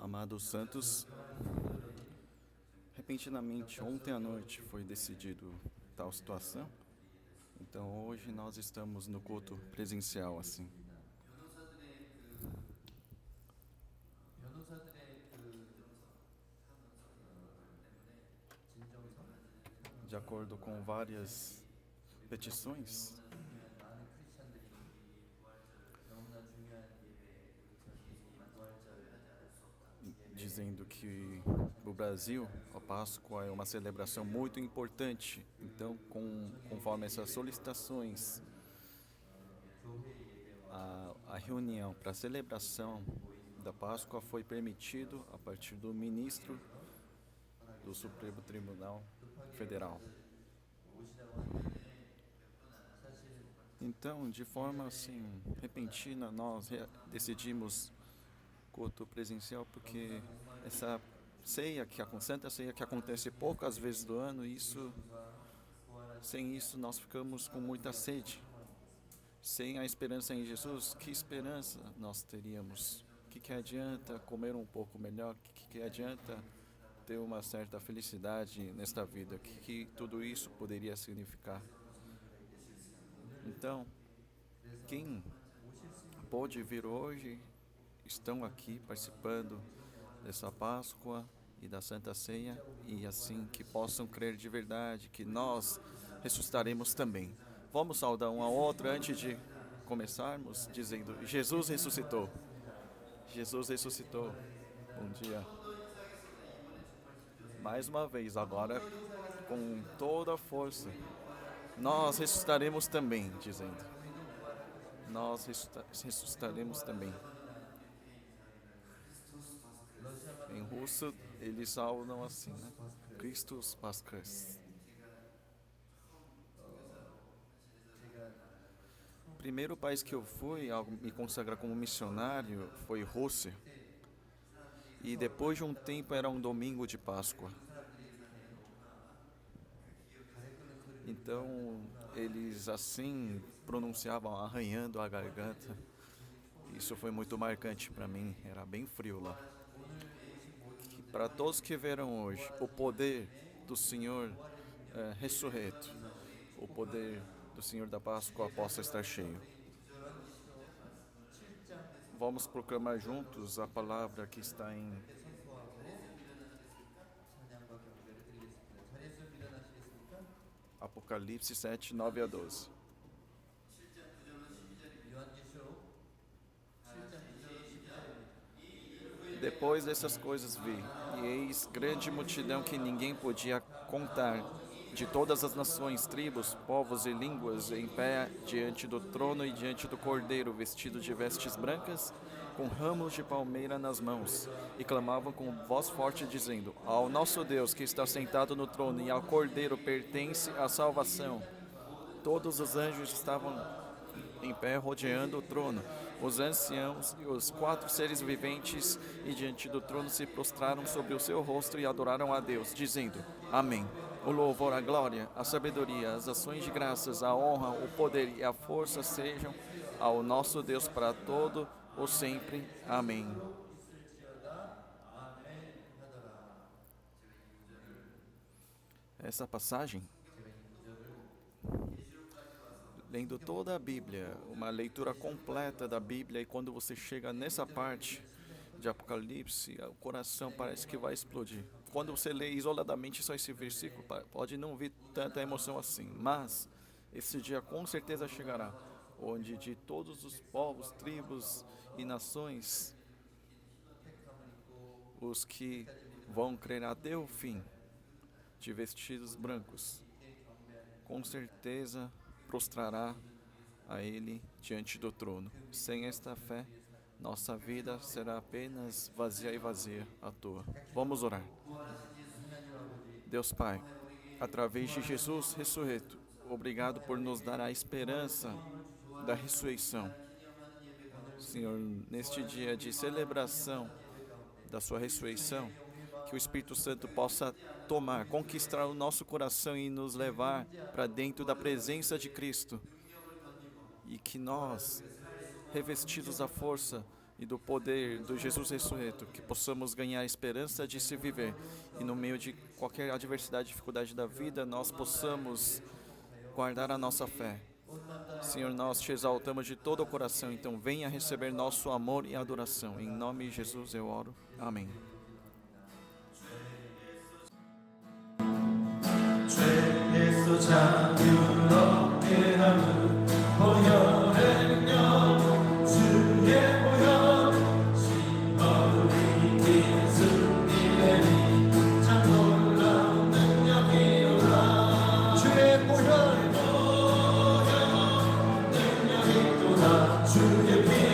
Amados santos, repentinamente, ontem à noite foi decidido tal situação, então hoje nós estamos no culto presencial assim. De acordo com várias petições, dizendo que o Brasil, a Páscoa é uma celebração muito importante. Então, conforme essas solicitações, a reunião para a celebração da Páscoa foi permitido a partir do ministro do Supremo Tribunal Federal. Então, de forma assim repentina, nós decidimos culto presencial porque essa Santa Ceia que acontece poucas vezes do ano, sem isso nós ficamos com muita sede. Sem a esperança em Jesus, que esperança nós teríamos? Que adianta comer um pouco melhor? Que adianta ter uma certa felicidade nesta vida? Que tudo isso poderia significar? Então, quem pôde vir hoje estão aqui participando dessa Páscoa e da Santa Ceia, e assim que possam crer de verdade que nós ressuscitaremos também. Vamos saudar um ao outro antes de começarmos dizendo: Jesus ressuscitou. Jesus ressuscitou. Bom dia. Mais uma vez, agora com toda a força. Nós ressuscitaremos também, dizendo. Nós ressuscitaremos também. Em russo, eles falam assim, né? Christus Pascas. O primeiro país que eu fui ao me consagrar como missionário foi Rússia. E depois de um tempo era um domingo de Páscoa. Então eles assim pronunciavam arranhando a garganta. Isso foi muito marcante para mim, era bem frio lá. Para todos que verão hoje o poder do Senhor ressurreto, o poder do Senhor da Páscoa possa estar cheio. Vamos proclamar juntos a palavra que está em Apocalipse 7, 9 a 12. Depois dessas coisas vi, e eis grande multidão que ninguém podia contar, de todas as nações, tribos, povos e línguas, em pé diante do trono e diante do Cordeiro, vestidos de vestes brancas, com ramos de palmeira nas mãos, e clamavam com voz forte, dizendo: Ao nosso Deus que está sentado no trono e ao Cordeiro pertence a salvação. Todos os anjos estavam em pé rodeando o trono. Os anciãos e os 4 seres viventes e diante do trono se prostraram sobre o seu rosto e adoraram a Deus, dizendo: Amém. O louvor, a glória, a sabedoria, as ações de graças, a honra, o poder e a força sejam ao nosso Deus para todo o sempre. Amém. Essa passagem, lendo toda a Bíblia, uma leitura completa da Bíblia, e quando você chega nessa parte de Apocalipse, o coração parece que vai explodir. Quando você lê isoladamente só esse versículo, pode não vir tanta emoção assim, mas esse dia com certeza chegará, onde de todos os povos, tribos e nações, os que vão crer até o fim, de vestidos brancos, com certeza prostrará a Ele diante do trono. Sem esta fé, nossa vida será apenas vazia e vazia à toa. Vamos orar. Deus Pai, através de Jesus ressurreto, obrigado por nos dar a esperança da ressurreição. Senhor, neste dia de celebração da sua ressurreição, que o Espírito Santo possa tomar, conquistar o nosso coração e nos levar para dentro da presença de Cristo. E que nós, revestidos da força e do poder do Jesus ressurreto, que possamos ganhar a esperança de se viver e no meio de qualquer adversidade, dificuldade da vida, nós possamos guardar a nossa fé. Senhor, nós te exaltamos de todo o coração, então venha receber nosso amor e adoração. Em nome de Jesus eu oro. Amém. 죄에서 자유를 얻게 하는 보혈의 영 주의 보혈 심어를 이긴 승리되니 참 놀라운 능력이로다 주의 보혈 능력이 또다 주의 피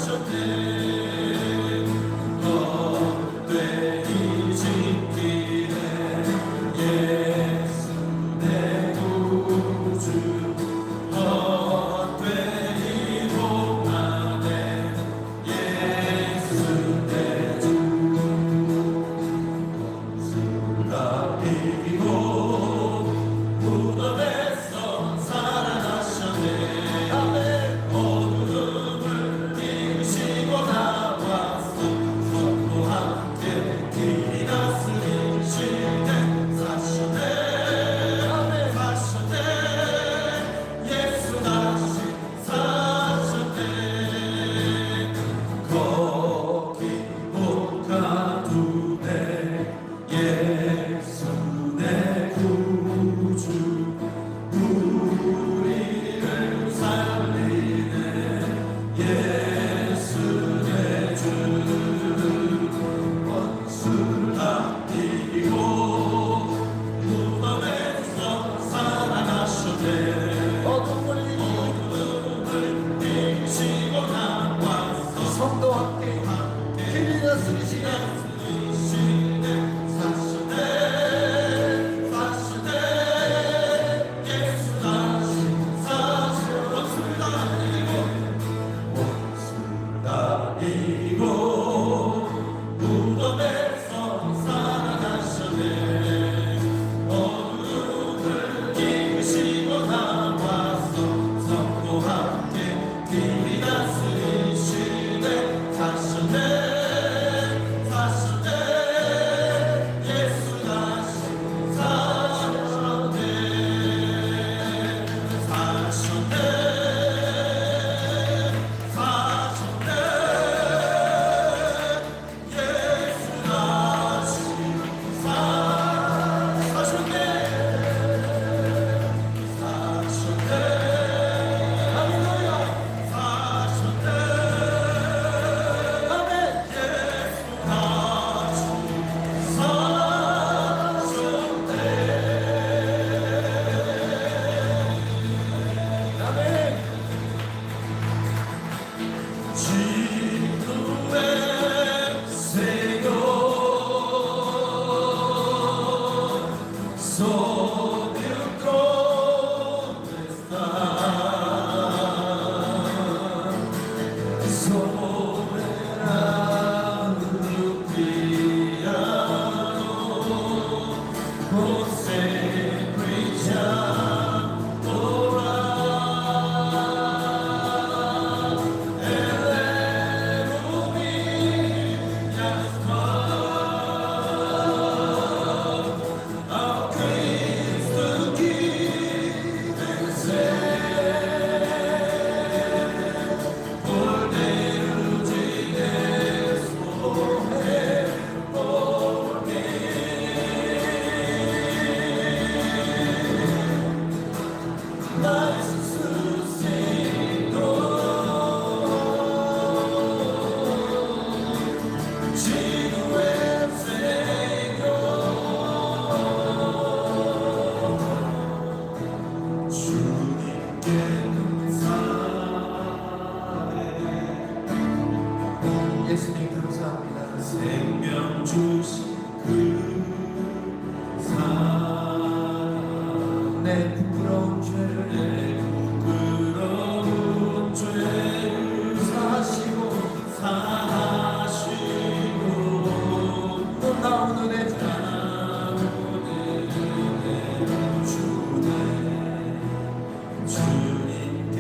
사셨네 예수님 감사합니다. 생명 주신 그 사랑 내 부끄러운 죄를 사하시고 놀라운 은혜 주님께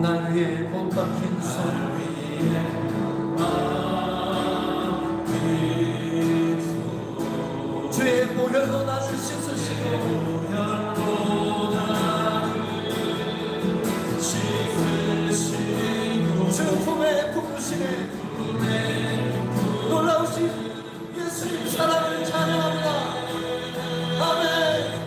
날 위해 못 박힌 손 주의 보혈로 나를 씻으시고 주 품에 품으시네 놀라우신 예수님 사랑을 찬양합니다. 아멘.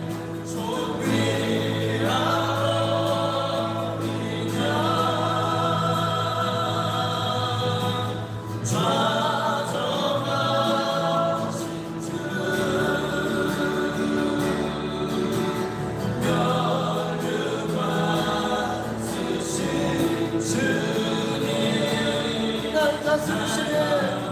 날 다스리시네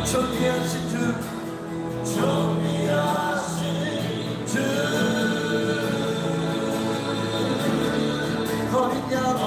존귀하신 주 어린 양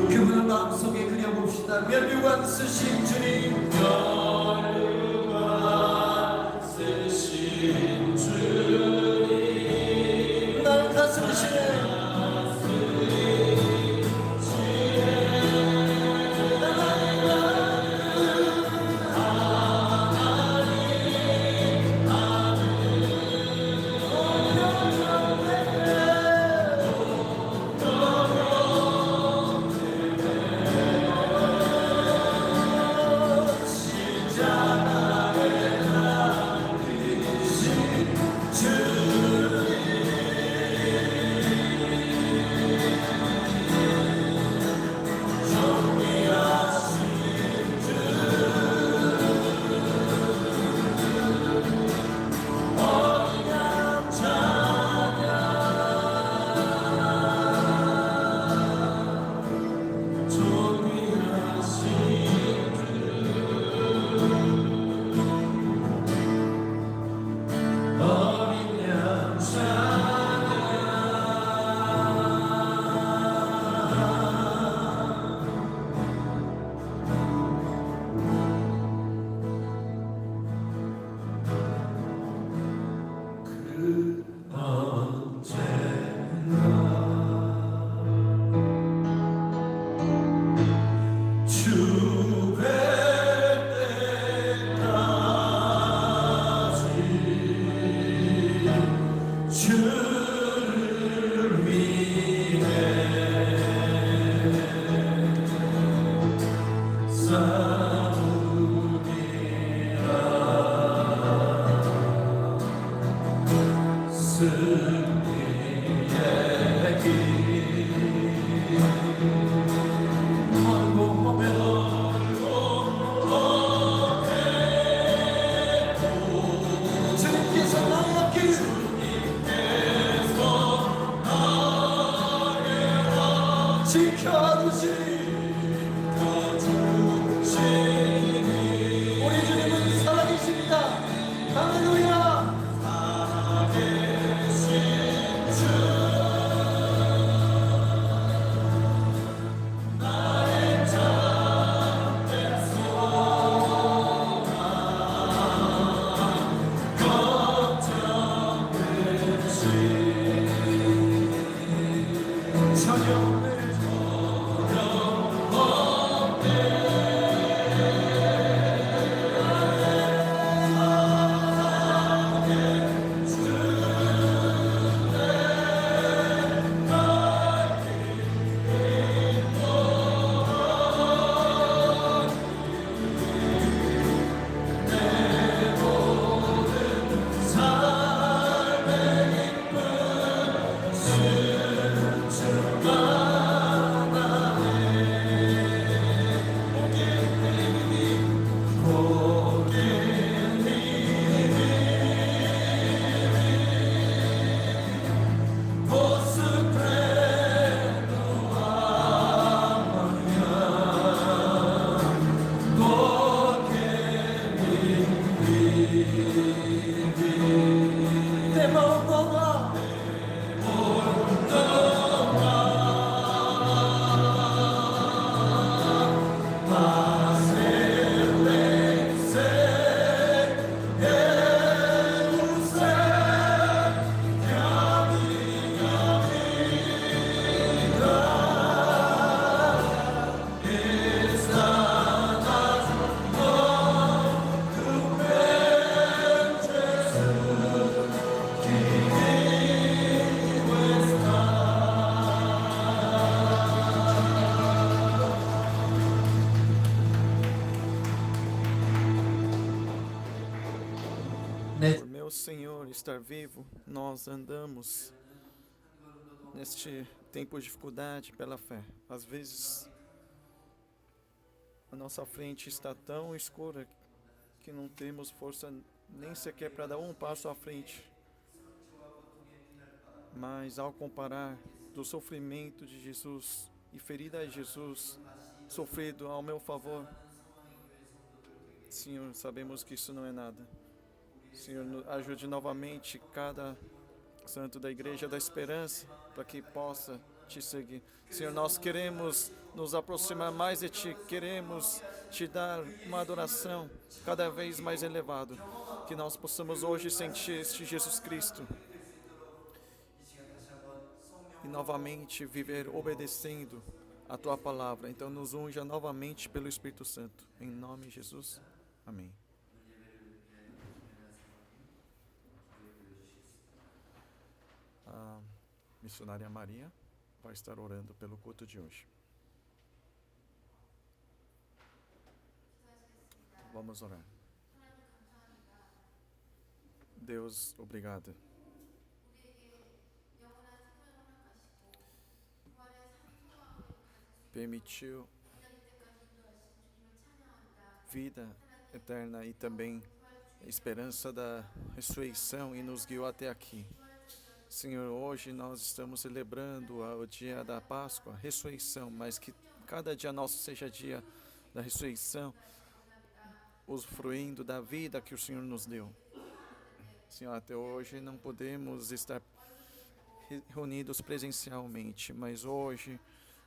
그분을 마음속에 그려봅시다. 멸류관 쓰신 주님 멸류관 쓰신 주님 우리 주님은 살아계십니다. 할렐루야. Por meu Senhor estar vivo, nós andamos neste tempo de dificuldade pela fé. Às vezes, a nossa frente está tão escura que não temos força nem sequer para dar um passo à frente. Mas ao comparar do sofrimento de Jesus e ferida de Jesus sofrido ao meu favor, Senhor, sabemos que isso não é nada. Senhor, ajude novamente cada santo da Igreja da Esperança para que possa Te seguir. Senhor, nós queremos nos aproximar mais de Ti, queremos Te dar uma adoração cada vez mais elevada, que nós possamos hoje sentir este Jesus Cristo e novamente viver obedecendo a Tua Palavra. Então nos unja novamente pelo Espírito Santo. Em nome de Jesus. Amém. A missionária Maria vai estar orando pelo culto de hoje. Vamos orar. Deus, obrigado. Permitiu vida eterna e também esperança da ressurreição e nos guiou até aqui. Senhor, hoje nós estamos celebrando o dia da Páscoa, a ressurreição, mas que cada dia nosso seja dia da ressurreição, usufruindo da vida que o Senhor nos deu. Senhor, até hoje não podemos estar reunidos presencialmente, mas hoje,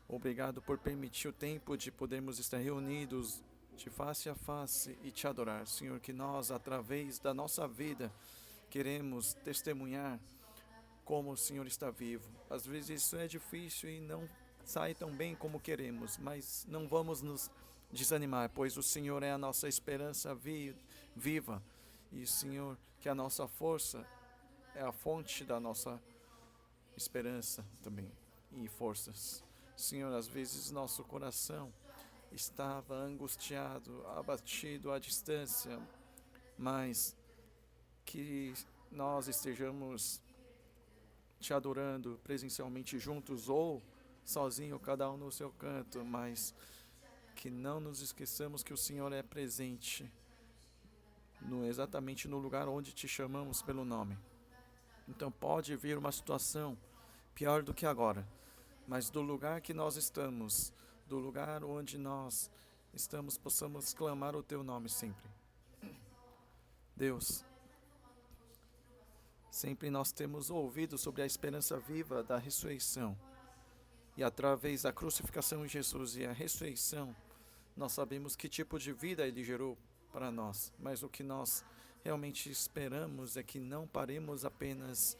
obrigado por permitir o tempo de podermos estar reunidos de face a face e Te adorar. Senhor, que nós, através da nossa vida, queremos testemunhar como o Senhor está vivo. Às vezes isso é difícil e não sai tão bem como queremos, mas não vamos nos desanimar, pois o Senhor é a nossa esperança viva. E, Senhor, que a nossa força é a fonte da nossa esperança também e forças. Senhor, às vezes nosso coração estava angustiado, abatido à distância, mas que nós estejamos te adorando presencialmente juntos ou sozinho, cada um no seu canto, mas que não nos esqueçamos que o Senhor é presente exatamente no lugar onde te chamamos pelo nome. Então pode vir uma situação pior do que agora, mas do lugar que nós estamos, do lugar onde nós estamos, possamos clamar o teu nome sempre. Deus, sempre nós temos ouvido sobre a esperança viva da ressurreição. E através da crucificação de Jesus e a ressurreição, nós sabemos que tipo de vida Ele gerou para nós. Mas o que nós realmente esperamos é que não paremos apenas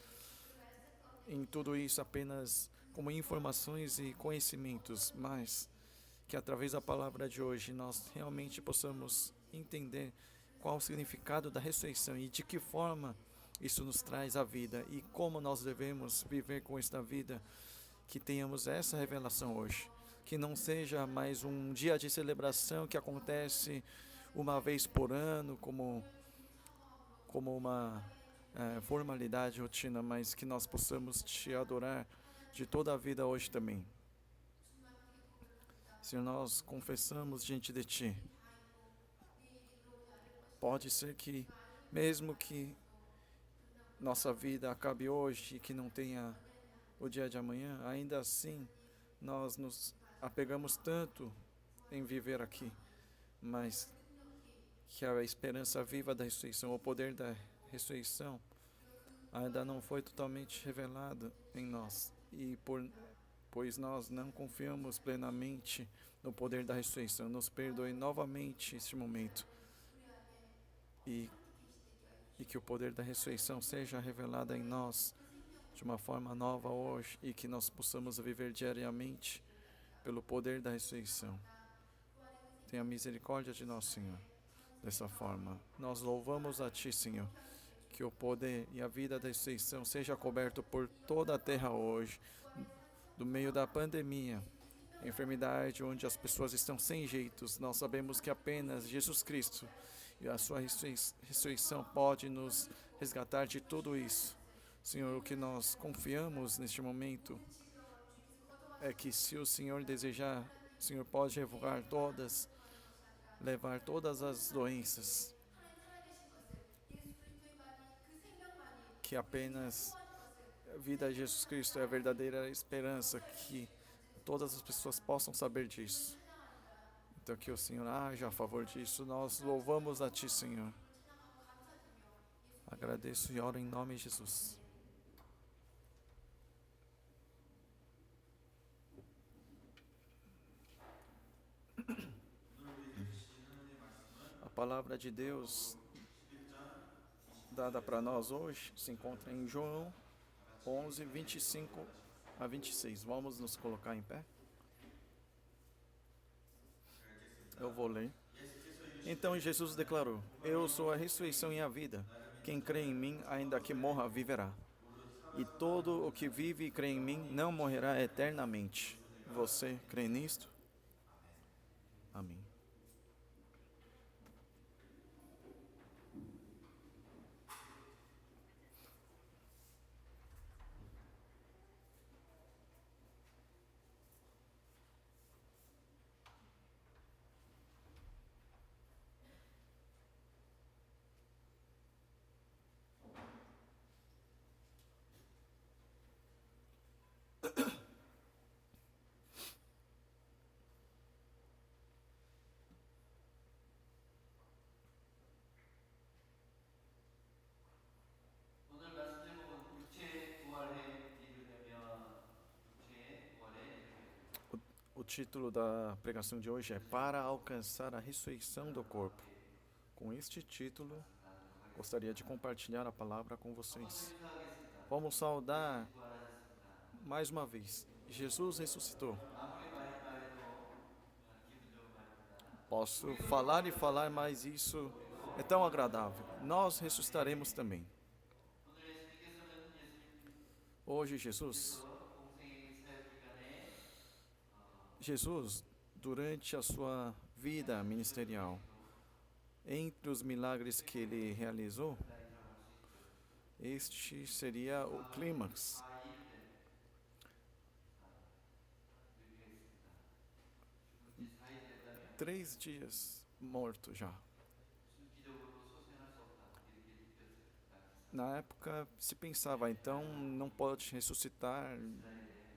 em tudo isso, apenas como informações e conhecimentos, mas que através da palavra de hoje nós realmente possamos entender qual o significado da ressurreição e de que forma isso nos traz a vida e como nós devemos viver com esta vida, que tenhamos essa revelação hoje, que não seja mais um dia de celebração que acontece uma vez por ano como uma formalidade, rotina, mas que nós possamos te adorar de toda a vida hoje também. Senhor, nós confessamos diante de Ti. Pode ser que, mesmo que nossa vida acabe hoje e que não tenha o dia de amanhã, ainda assim nós nos apegamos tanto em viver aqui, mas que a esperança viva da ressurreição, o poder da ressurreição ainda não foi totalmente revelado em nós, e pois nós não confiamos plenamente no poder da ressurreição. Nos perdoe novamente este momento e que o poder da ressurreição seja revelado em nós de uma forma nova hoje e que nós possamos viver diariamente pelo poder da ressurreição. Tenha misericórdia de nós, Senhor. Dessa forma, nós louvamos a Ti, Senhor, que o poder e a vida da ressurreição seja coberto por toda a terra hoje, do meio da pandemia, enfermidade onde as pessoas estão sem jeitos. Nós sabemos que apenas Jesus Cristo e a sua ressurreição pode nos resgatar de tudo isso. Senhor, o que nós confiamos neste momento é que, se o Senhor desejar, o Senhor pode levar todas as doenças, que apenas a vida de Jesus Cristo é a verdadeira esperança, que todas as pessoas possam saber disso. Então que o Senhor haja a favor disso. Nós louvamos a Ti, Senhor. Agradeço e oro em nome de Jesus. A palavra de Deus dada para nós hoje se encontra em João 11, 25 a 26. Vamos nos colocar em pé? Eu vou ler. Então Jesus declarou: Eu sou a ressurreição e a vida. Quem crê em mim, ainda que morra, viverá. E todo o que vive e crê em mim não morrerá eternamente. Você crê nisto? Amém. 오늘 말씀 제목은 육체의 부활의 이르려면 육체의 부활의 이르려면. O título da pregação de hoje é Para alcançar a ressurreição do corpo. Com este título, gostaria de compartilhar a palavra com vocês. Vamos saudar mais uma vez. Jesus ressuscitou. 아무리 많이 말해도 기분 좋은 말입니다. Posso falar e falar, mas isso é tão agradável. Nós ressuscitaremos também. 오늘 예수님께서는 Hoje, Jesus, 공생의 사역 기간에 durante a sua vida ministerial, entre os milagres que ele realizou, este seria o clímax. 3 dias morto já. 기적으로 소생할 수 없다 이렇게 느꼈을 당시사 Na época se pensava, então não pode ressuscitar, 이스라엘의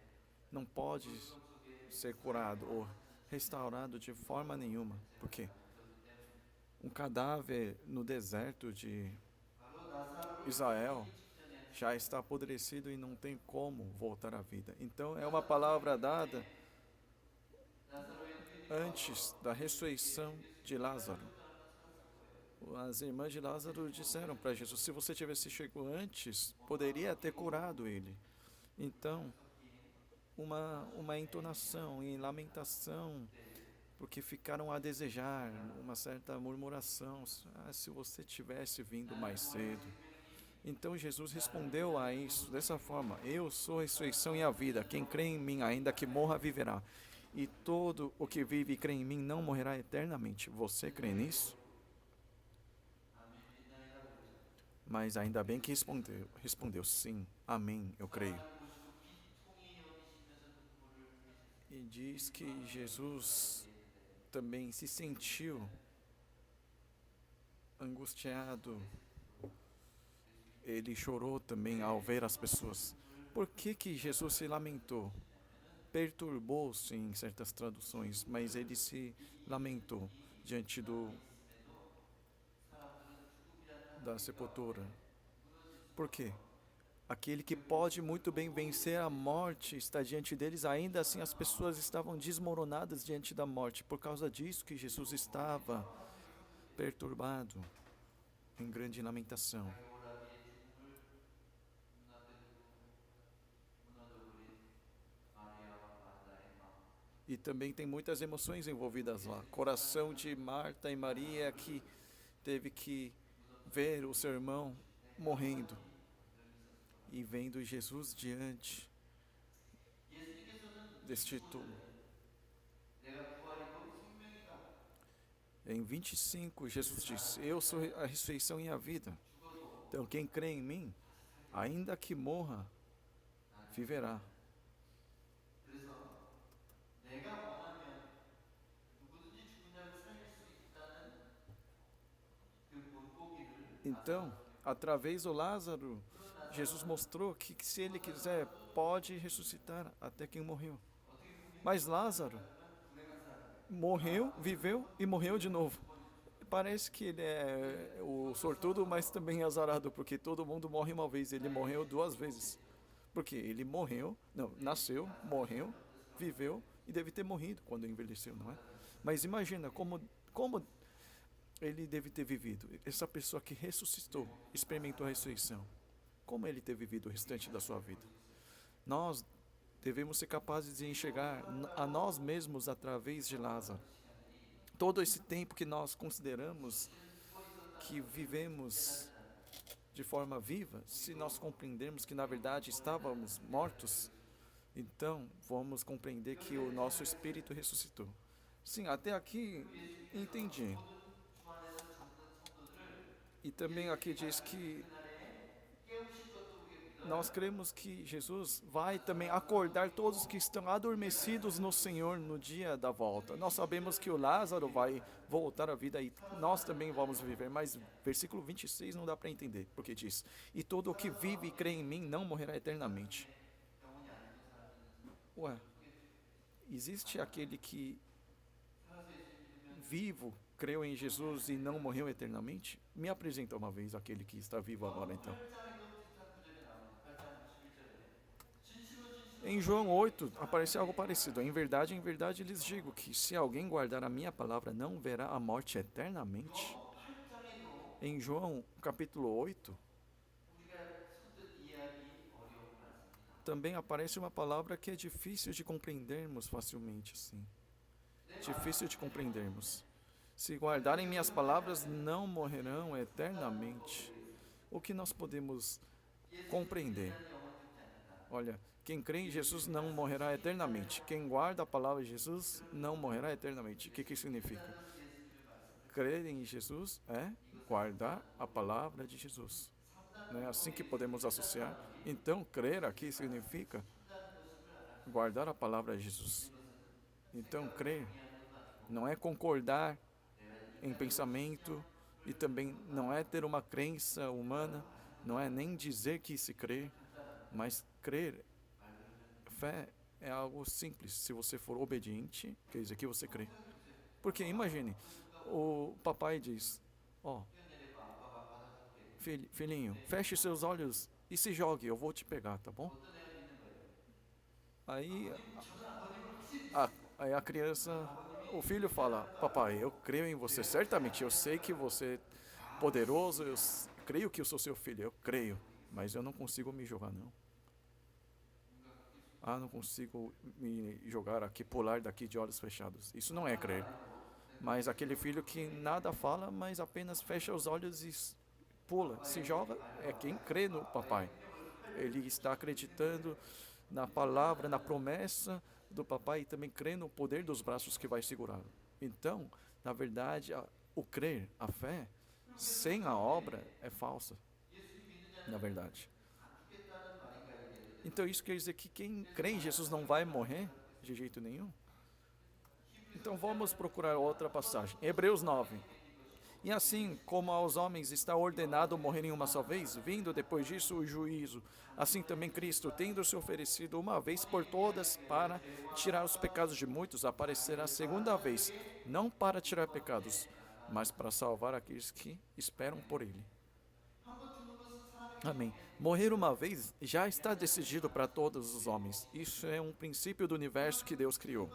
não pode 고통 속에 ser curado ou restaurado de forma nenhuma. Por quê? 그렇기 때문에 Um cadáver no deserto de 바로 나사로를 Israel 죽이기 직전에 já está apodrecido e não tem como voltar à vida. Então é uma palavra dada 나사로의 누이들이 antes da ressurreição de Lázaro. As irmãs de Lázaro disseram para Jesus: se você tivesse chegado antes, poderia ter curado ele. Então, uma entonação em lamentação, porque ficaram a desejar, uma certa murmuração: se você tivesse vindo mais cedo. Então Jesus respondeu a isso dessa forma: eu sou a ressurreição e a vida. Quem crê em mim, ainda que morra, viverá. E todo o que vive e crê em mim não morrerá eternamente. Você crê nisso? 아멘 믿나이다 그러죠. Mas ainda bem que respondeu sim, amém, eu creio. 하나님 보시고 비통히 여기시면서 눈물을 흘리셨습니다. E diz que Jesus também se sentiu angustiado. Ele chorou também ao ver as pessoas. Por que Jesus se lamentou? Perturbou-se em certas traduções, mas ele se lamentou diante da sepultura. Por quê? Aquele que pode muito bem vencer a morte está diante deles, ainda assim as pessoas estavam desmoronadas diante da morte. Por causa disso que Jesus estava perturbado, em grande lamentação. 오라비의 죽음을 눈앞에 두고 무너져버린 마리아와 마르다의 마음. E também tem muitas emoções envolvidas lá. Coração de Marta e Maria que teve que ver o seu irmão morrendo e vendo Jesus diante 예수님께서는 deste túmulo. 내가 부활이고 생명이다. Em 25, Jesus disse: eu sou a ressurreição e a vida. Então quem crê em mim, ainda que morra, viverá. 그래서 내가 원하면 누구든지 죽은 자를 살릴 수 있다는 그 본보기를 Então, através do Lázaro, Jesus mostrou que se ele quiser, pode ressuscitar até quem morreu. Mas Lázaro morreu, viveu e morreu de novo. Parece que ele é o sortudo, mas também azarado, porque todo mundo morre uma vez. Ele morreu 2 vezes. Porque ele morreu, não, nasceu, morreu, viveu e deve ter morrido quando envelheceu, não é? Mas imagina como ele deve ter vivido. Essa pessoa que ressuscitou, experimentou a ressurreição. Como ele ter vivido o restante da sua vida? Nós devemos ser capazes de enxergar a nós mesmos através de Lázaro. Todo esse tempo que nós consideramos que vivemos de forma viva, se nós compreendermos que na verdade estávamos mortos, então vamos compreender que o nosso espírito ressuscitou. Sim, até aqui entendi. E também aqui diz que nós cremos que Jesus vai também acordar todos que estão adormecidos no Senhor no dia da volta. Nós sabemos que o Lázaro vai voltar à vida e nós também vamos viver, mas versículo 26 não dá para entender, porque diz: e todo o que vive e crê em mim não morrerá eternamente. Ué, existe aquele que vivo creu em Jesus e não morreu eternamente? Me apresenta uma vez aquele que está vivo agora então. Em João 8 aparece algo parecido. Em verdade lhes digo que se alguém guardar a minha palavra não verá a morte eternamente. Em João capítulo 8 também aparece uma palavra que é difícil de compreendermos facilmente assim. Difícil de compreendermos. Se guardarem minhas palavras não morrerão eternamente. O que nós podemos compreender? Olha, quem crê em Jesus não morrerá eternamente. Quem guarda a palavra de Jesus não morrerá eternamente. O que significa? Crer em Jesus é guardar a palavra de Jesus. Não é assim que podemos associar? Então, crer aqui significa guardar a palavra de Jesus. Então, crer não é concordar em pensamento e também não é ter uma crença humana, não é nem dizer que se crê, mas crer, fé é algo simples. Se você for obediente, quer dizer que você crê. Porque imagine, o papai diz, ó, 뛰어내려봐 아빠가 바다 줄게. filhinho, feche seus olhos e se jogue, eu vou te pegar, tá bom? 그것도 내가 믿는 거예요. Aí 저는 아버님을 확실히 aí a criança, o filho fala, papai, eu creio em você, certamente, eu sei que você é poderoso, creio que eu sou seu filho, eu creio, mas eu não consigo me jogar não. Não consigo me jogar aqui, pular daqui de olhos fechados. Isso não é crer. Mas aquele filho que nada fala, mas apenas fecha os olhos e pula, se joga, é quem crê no papai. Ele está acreditando na palavra, na promessa do papai e também crê no poder dos braços que vai segurá-lo. Então, na verdade, o crer, a fé, sem a obra é falsa, na verdade. Então isso quer dizer que quem crê em Jesus não vai morrer de jeito nenhum? Então vamos procurar outra passagem. Hebreus 9. E assim como aos homens está ordenado morrerem uma só vez, vindo depois disso o juízo, assim também Cristo, tendo se oferecido uma vez por todas para tirar os pecados de muitos, aparecerá a segunda vez, não para tirar pecados, mas para salvar aqueles que esperam por Ele. Amém. Morrer uma vez já está decidido para todos os homens. Isso é um princípio do universo que Deus criou.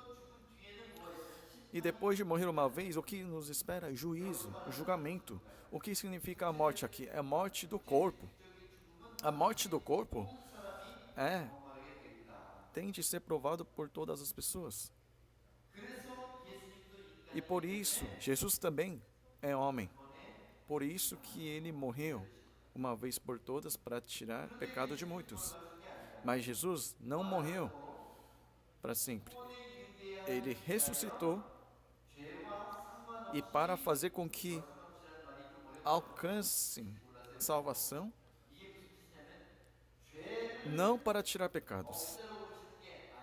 E depois de morrer uma vez, o que nos espera? Juízo, julgamento. O que significa a morte aqui? É a morte do corpo. A morte do corpo tem de ser provado por todas as pessoas. E por isso, Jesus também é homem. Por isso que ele morreu uma vez por todas para tirar pecado de muitos. Mas Jesus não morreu para sempre. Ele ressuscitou e para fazer com que alcancem salvação, não para tirar pecados.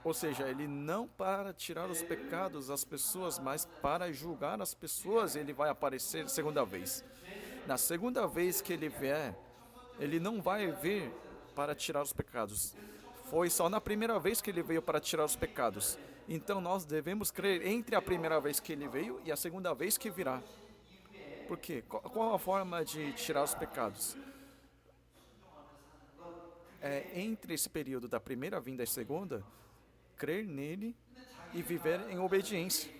Ou seja, ele não para tirar os pecados das pessoas, mas para julgar as pessoas, ele vai aparecer segunda vez. Na segunda vez que ele vier, ele não vai vir para tirar os pecados. Foi só na primeira vez que ele veio para tirar os pecados. Então nós devemos crer entre a primeira vez que ele veio e a segunda vez que virá. Por quê? Qual a forma de tirar os pecados? Entre esse período da primeira vinda e segunda, crer nele e viver em obediência.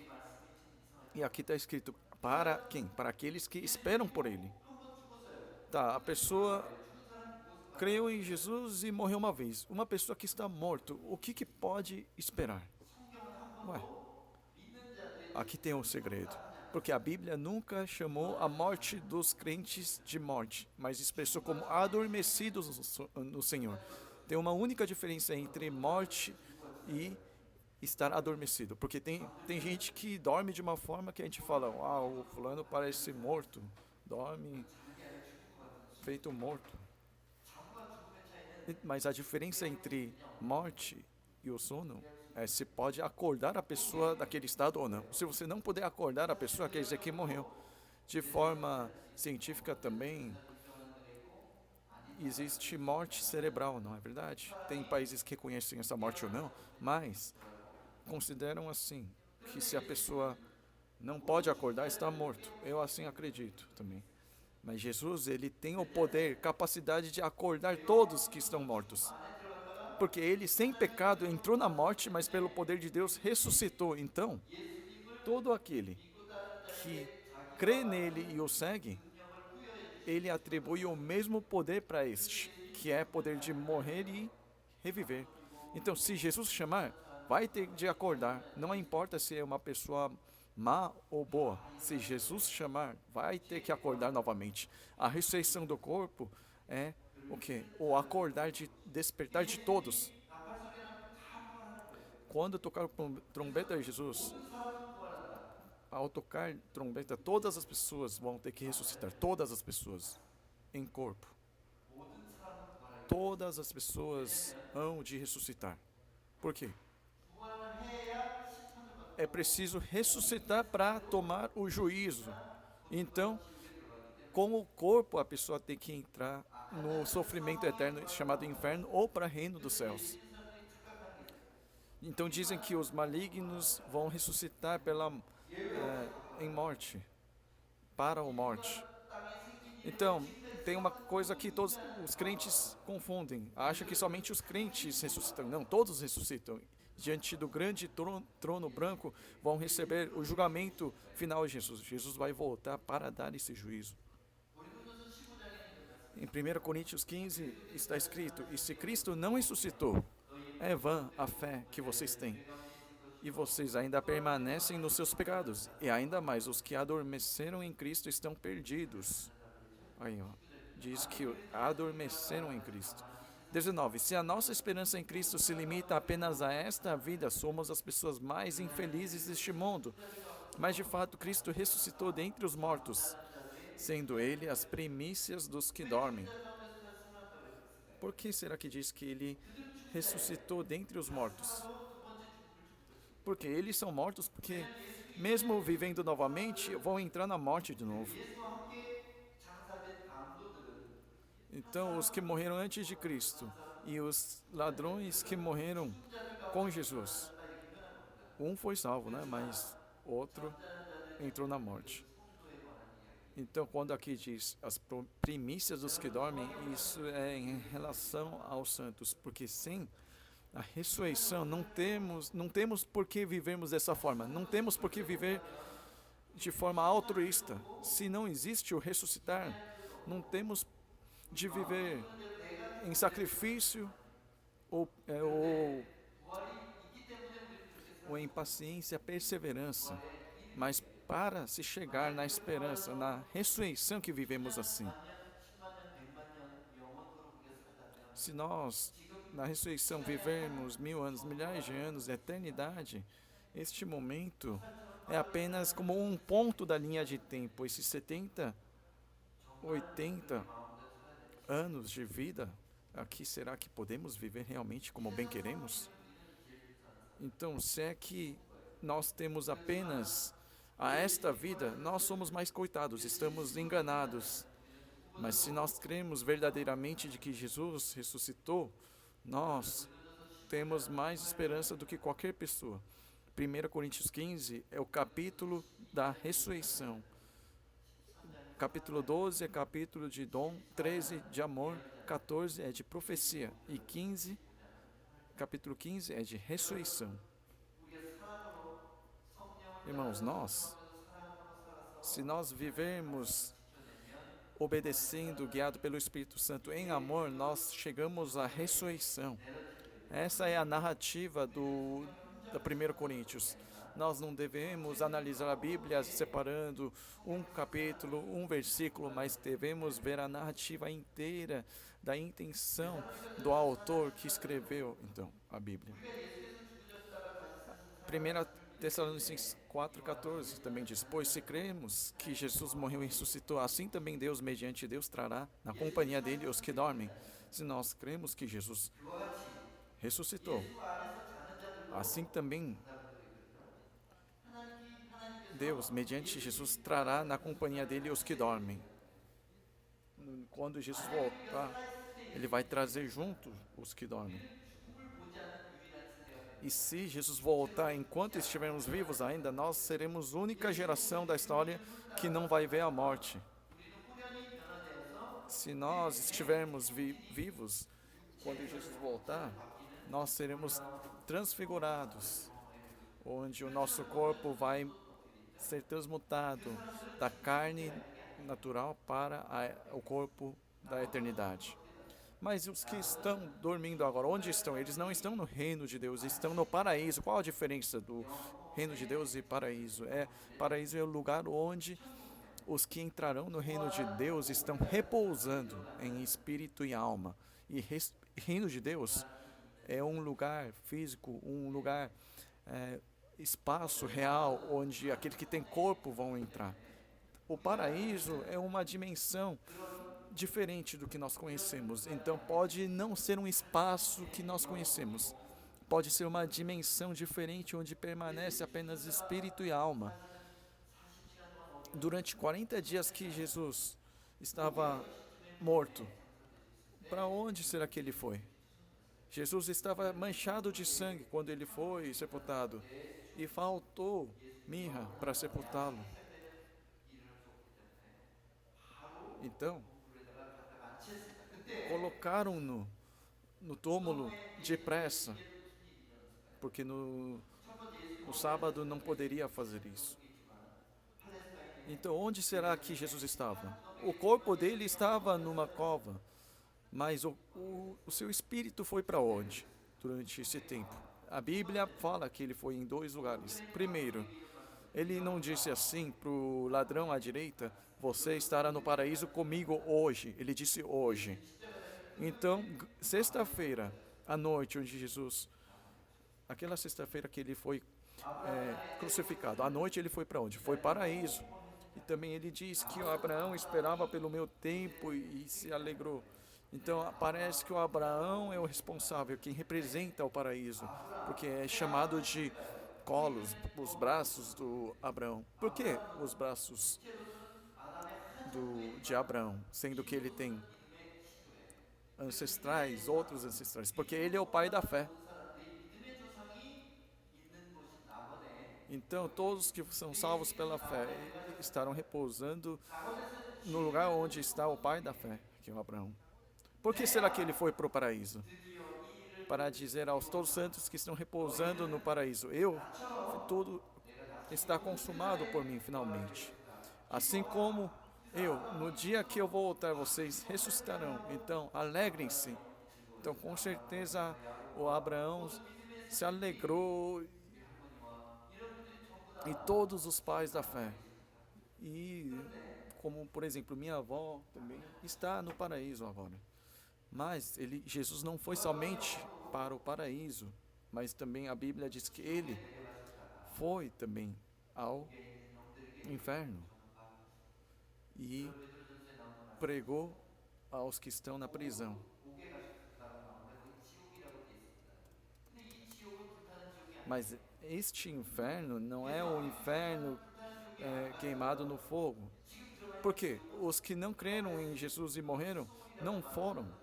E aqui está escrito, para quem? Para aqueles que esperam por ele. Tá, a pessoa creu em Jesus e morreu uma vez. Uma pessoa que está morto, o que pode esperar? Ué, aqui tem um segredo. Porque a Bíblia nunca chamou a morte dos crentes de morte, mas expressou como adormecidos no Senhor. Tem uma única diferença entre morte e estar adormecido. Porque tem gente que dorme de uma forma que a gente fala, o fulano parece morto, dorme feito morto. Mas a diferença entre morte e o sono é se pode acordar a pessoa daquele estado ou não. Se você não puder acordar a pessoa, quer dizer que morreu. De forma científica também existe morte cerebral, não é verdade? Tem países que reconhecem essa morte ou não, mas consideram assim, que se a pessoa não pode acordar, está morto. Eu assim acredito também. Mas Jesus, ele tem o poder, capacidade de acordar todos que estão mortos. Porque ele, sem pecado, entrou na morte, mas pelo poder de Deus ressuscitou. Então, todo aquele que crê nele e o segue, ele atribui o mesmo poder para este, que é poder de morrer e reviver. Então, se Jesus chamar, vai ter de acordar. Não importa se é uma pessoa má ou boa. Se Jesus chamar, vai ter que acordar novamente. A ressurreição do corpo é o quê? O acordar, de despertar de todos. Quando tocar trombeta de Jesus, ao tocar trombeta, todas as pessoas vão ter que ressuscitar. Todas as pessoas em corpo. Todas as pessoas hão de ressuscitar. Por quê? é preciso ressuscitar para tomar o juízo. Então, com o corpo, a pessoa tem que entrar no sofrimento eterno chamado inferno ou para o reino dos céus. Então dizem que os malignos vão ressuscitar em morte, para a morte. Então, tem uma coisa que todos os crentes confundem. Acham que somente os crentes ressuscitam. Não, todos ressuscitam. Diante do grande trono branco vão receber o julgamento final de Jesus. Jesus vai voltar para dar esse juízo. Em 1 Coríntios 15 está escrito: e se Cristo não ressuscitou, é vã a fé que vocês têm. E vocês ainda permanecem nos seus pecados. E ainda mais, os que adormeceram em Cristo estão perdidos. Aí, ó, diz que adormeceram em Cristo. 19. Se a nossa esperança em Cristo se limita apenas a esta vida, somos as pessoas mais infelizes deste mundo. Mas de fato, Cristo ressuscitou dentre os mortos, sendo Ele as primícias dos que dormem. Por que será que diz que Ele ressuscitou dentre os mortos? Porque eles são mortos, porque mesmo vivendo novamente, vão entrar na morte de novo. Então, os que morreram antes de Cristo e os ladrões que morreram com Jesus, um foi salvo, né? Mas outro entrou na morte. Então, quando aqui diz as primícias dos que dormem, isso é em relação aos santos, porque sem a ressurreição não temos por que vivermos dessa forma, não temos por que viver de forma altruísta. Se não existe o ressuscitar, não temos de viver em sacrifício ou em paciência, perseverança, mas para se chegar na esperança, na ressurreição que vivemos assim. Se nós, na ressurreição, vivermos 1000 anos, milhares de anos, eternidade, este momento é apenas como um ponto da linha de tempo. Esses 70, 80 anos de vida, aqui será que podemos viver realmente como bem queremos? Então, se é que nós temos apenas a esta vida, nós somos mais coitados, estamos enganados. Mas se nós cremos verdadeiramente de que Jesus ressuscitou, nós temos mais esperança do que qualquer pessoa. 1 Coríntios 15 é o capítulo da ressurreição. Capítulo 12 é capítulo de dom, 13 de amor, 14 é de profecia e capítulo 15 é de ressurreição. Irmãos, se nós vivermos obedecendo, guiado pelo Espírito Santo em amor, nós chegamos à ressurreição. Essa é a narrativa da 1 Coríntios. Nós não devemos analisar a Bíblia separando um capítulo, um versículo, mas devemos ver a narrativa inteira da intenção do autor que escreveu, então, a Bíblia. 1 Tessalonicenses 4,14 também diz: pois se cremos que Jesus morreu e ressuscitou, assim também Deus, mediante Deus, trará na companhia dele os que dormem. Se nós cremos que Jesus ressuscitou, assim também Deus, mediante Jesus, trará na companhia dele os que dormem. Quando Jesus voltar, Ele vai trazer junto os que dormem. E se Jesus voltar enquanto estivermos vivos ainda, nós seremos a única geração da história que não vai ver a morte. Se nós estivermos vivos, quando Jesus voltar, nós seremos transfigurados, onde o nosso corpo vai ser transmutado da carne natural para o corpo da eternidade. Mas os que estão dormindo agora, onde estão? Eles não estão no reino de Deus, estão no paraíso. Qual a diferença do reino de Deus e paraíso? Paraíso é o lugar onde os que entrarão no reino de Deus estão repousando em espírito e alma. E reino de Deus é um lugar físico, um lugar, espaço real, onde aqueles que têm corpo vão entrar. O paraíso é uma dimensão diferente do que nós conhecemos. Então pode não ser um espaço que nós conhecemos. pode ser uma dimensão diferente onde permanece apenas espírito e alma. Durante 40 dias que Jesus estava morto, para onde será que ele foi? Jesus estava manchado de sangue quando ele foi sepultado e faltou mirra para sepultá-lo. Então, colocaram-no no túmulo depressa, porque no sábado não poderia fazer isso. Então, onde será que Jesus estava? O corpo dele estava numa cova, mas o seu espírito foi para onde durante esse tempo? A Bíblia fala que ele foi em 2 lugares. Primeiro, ele não disse assim para o ladrão à direita: você estará no paraíso comigo hoje. Ele disse hoje. Então, sexta-feira à noite, onde Jesus, aquela sexta-feira que ele foi crucificado, à noite ele foi para onde? Foi para o paraíso. E também ele diz que o Abraão esperava pelo meu tempo e se alegrou. Então parece que o Abraão é o responsável, quem representa o paraíso, porque é chamado de colos, os braços do Abraão. Por que os braços de Abraão, sendo que ele tem ancestrais, outros ancestrais? Porque ele é o pai da fé. Então todos que são salvos pela fé estarão repousando no lugar onde está o pai da fé, que é o Abraão. Por que será que ele foi para o paraíso? Para dizer aos todos os santos que estão repousando no paraíso: tudo está consumado por mim finalmente. Assim como no dia que eu voltar, vocês ressuscitarão. Então, alegrem-se. Então, com certeza, o Abraão se alegrou e todos os pais da fé. E, como, por exemplo, minha avó também está no paraíso agora. Mas Jesus não foi somente para o paraíso, mas também a Bíblia diz que ele foi também ao inferno e pregou aos que estão na prisão. Mas este inferno não é o inferno queimado no fogo. Por quê? Os que não creram em Jesus e morreram não foram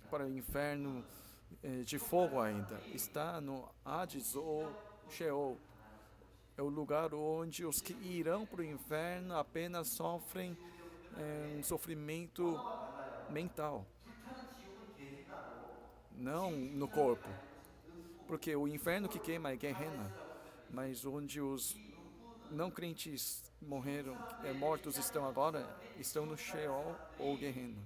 para o inferno de fogo ainda. Está no Hades ou Sheol. É o lugar onde os que irão para o inferno apenas sofrem um sofrimento mental, não no corpo. Porque o inferno que queima é Gehenna, mas onde os não crentes mortos estão agora, estão no Sheol ou Gehenna.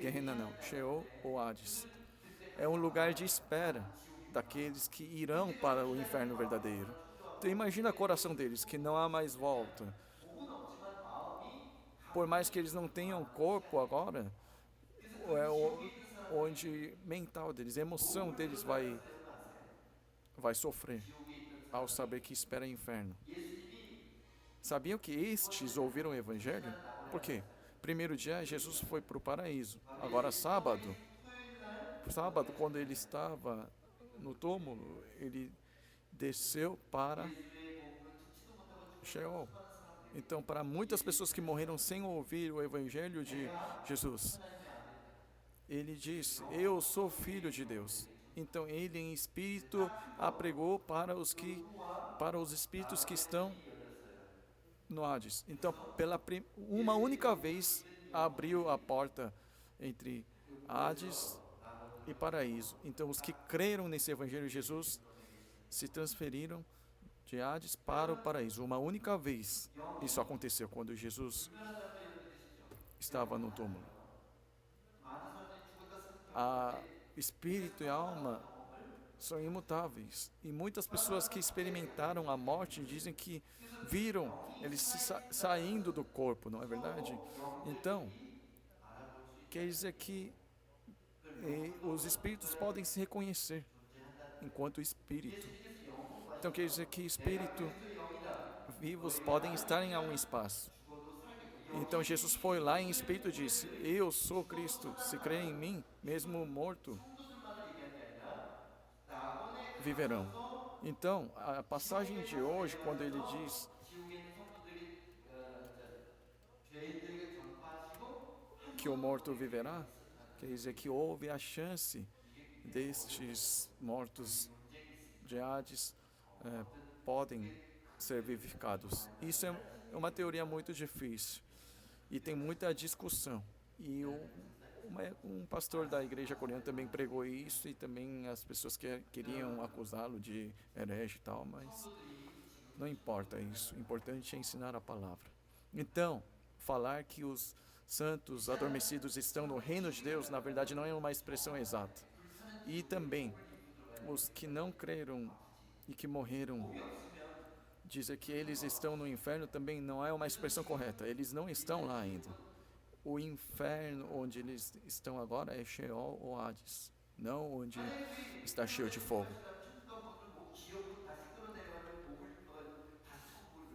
Gehenna não, Sheol ou Hades. É um lugar de espera daqueles que irão para o inferno verdadeiro. Então imagina o coração deles, que não há mais volta. Por mais que eles não tenham corpo agora, onde mental deles, a emoção deles vai sofrer ao saber que espera inferno. Sabiam que estes ouviram o Evangelho? Por quê? Primeiro dia, Jesus foi para o paraíso. Agora, sábado, quando ele estava no túmulo, ele desceu para Sheol. Então, para muitas pessoas que morreram sem ouvir o Evangelho de Jesus, ele disse: eu sou filho de Deus. Então, ele em espírito apregou para os espíritos que estão no Hades. Então, uma única vez abriu a porta entre Hades e paraíso. Então, os que creram nesse Evangelho de Jesus se transferiram de Hades para o paraíso. Uma única vez isso aconteceu, quando Jesus estava no túmulo. Espírito e alma são imutáveis. E muitas pessoas que experimentaram a morte dizem que viram eles saindo do corpo, não é verdade? Então, quer dizer que os espíritos podem se reconhecer enquanto espírito. Então quer dizer que espíritos vivos podem estar em algum espaço. Então Jesus foi lá em espírito e disse: eu sou Cristo, se crê em mim, mesmo morto, viverão. Então, a passagem de hoje, quando ele diz 지옥에 있는 성도들이 죄인들에게 전파하시고 한 que o morto viverá, 명을 쓰다. quer dizer que houve a chance destes mortos de Hades podem ser vivificados. Isso é uma teoria muito difícil e tem muita discussão. E um pastor da igreja coreana também pregou isso e também as pessoas queriam acusá-lo de herege e tal, mas não importa isso. O importante é ensinar a palavra. Então, falar que os santos adormecidos estão no reino de Deus, na verdade, não é uma expressão exata. E também, os que não creram e que morreram, dizer que eles estão no inferno também não é uma expressão correta. Eles não estão lá ainda. O inferno onde eles estão agora é Sheol ou Hades, não onde está cheio de fogo.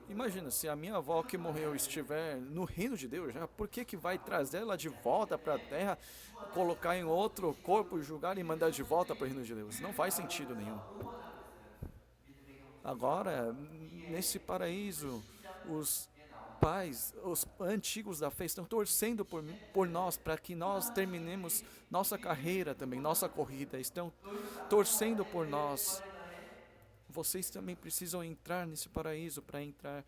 Imagina, se a minha avó que morreu estiver no reino de Deus, já, por que vai trazer ela de volta para a terra, colocar em outro corpo, julgar e mandar de volta para o reino de Deus? Não faz sentido nenhum. Agora, nesse paraíso, os pais, os antigos da fé estão torcendo por nós, para que nós terminemos nossa carreira também, nossa corrida, estão torcendo por nós. Vocês também precisam entrar nesse paraíso para entrar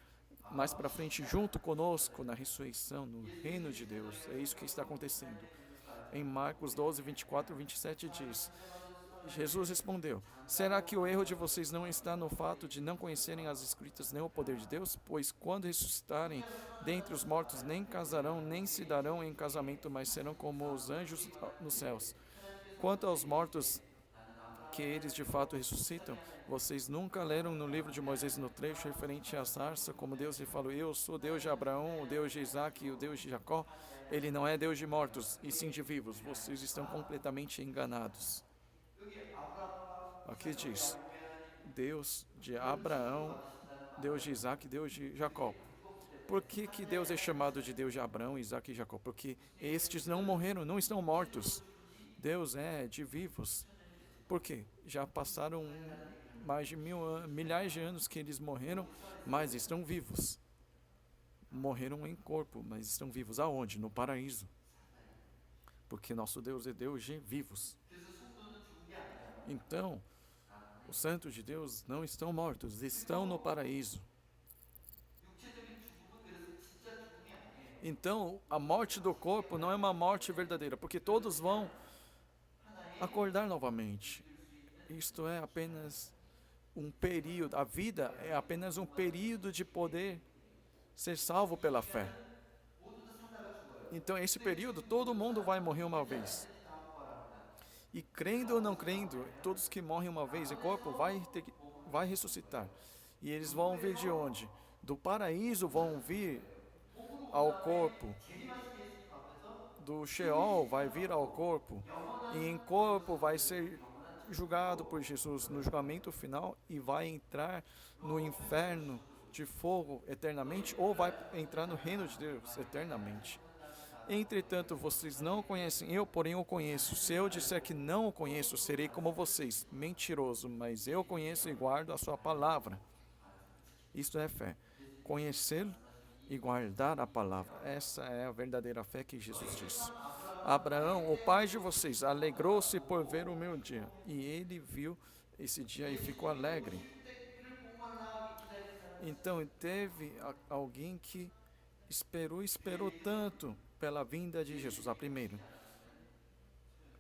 mais para frente junto conosco na ressurreição, no reino de Deus. É isso que está acontecendo. Em Marcos 12, 24 e 27 diz: Jesus respondeu: será que o erro de vocês não está no fato de não conhecerem as Escrituras nem o poder de Deus? Pois quando ressuscitarem dentre os mortos, nem casarão, nem se darão em casamento, mas serão como os anjos nos céus. Quanto aos mortos, que eles de fato ressuscitam, vocês nunca leram no livro de Moisés, no trecho referente à sarça, como Deus lhe falou: eu sou Deus de Abraão, o Deus de Isaac e o Deus de Jacó? Ele não é Deus de mortos, e sim de vivos. Vocês estão completamente enganados. Aqui diz: Deus de Abraão, Deus de Isaac e Deus de Jacó. Por que Deus é chamado de Deus de Abraão, Isaac e Jacó? Porque estes não morreram, não estão mortos. Deus é de vivos. Por quê? Já passaram mais de milhares de anos que eles morreram, mas estão vivos. Morreram em corpo, mas estão vivos. Aonde? No paraíso. Porque nosso Deus é Deus de vivos. Então, os santos de Deus não estão mortos, estão no paraíso. Então, a morte do corpo não é uma morte verdadeira, porque todos vão acordar novamente. Isto é apenas um período, a vida é apenas um período de poder ser salvo pela fé. Então, esse período, todo mundo vai morrer uma vez. E crendo ou não crendo, todos que morrem uma vez em corpo vai ressuscitar. E eles vão vir de onde? Do paraíso vão vir ao corpo. Do Sheol vai vir ao corpo. E em corpo vai ser julgado por Jesus no julgamento final e vai entrar no inferno de fogo eternamente ou vai entrar no reino de Deus eternamente. Entretanto, vocês não o conhecem, eu, porém, o conheço. Se eu disser que não o conheço, serei como vocês, mentiroso, mas eu conheço e guardo a sua palavra. Isto é fé. Conhecê-lo e guardar a palavra. Essa é a verdadeira fé que Jesus disse. Abraão, o pai de vocês, alegrou-se por ver o meu dia. E ele viu esse dia e ficou alegre. Então, teve alguém que esperou tanto pela vinda de Jesus, a primeira,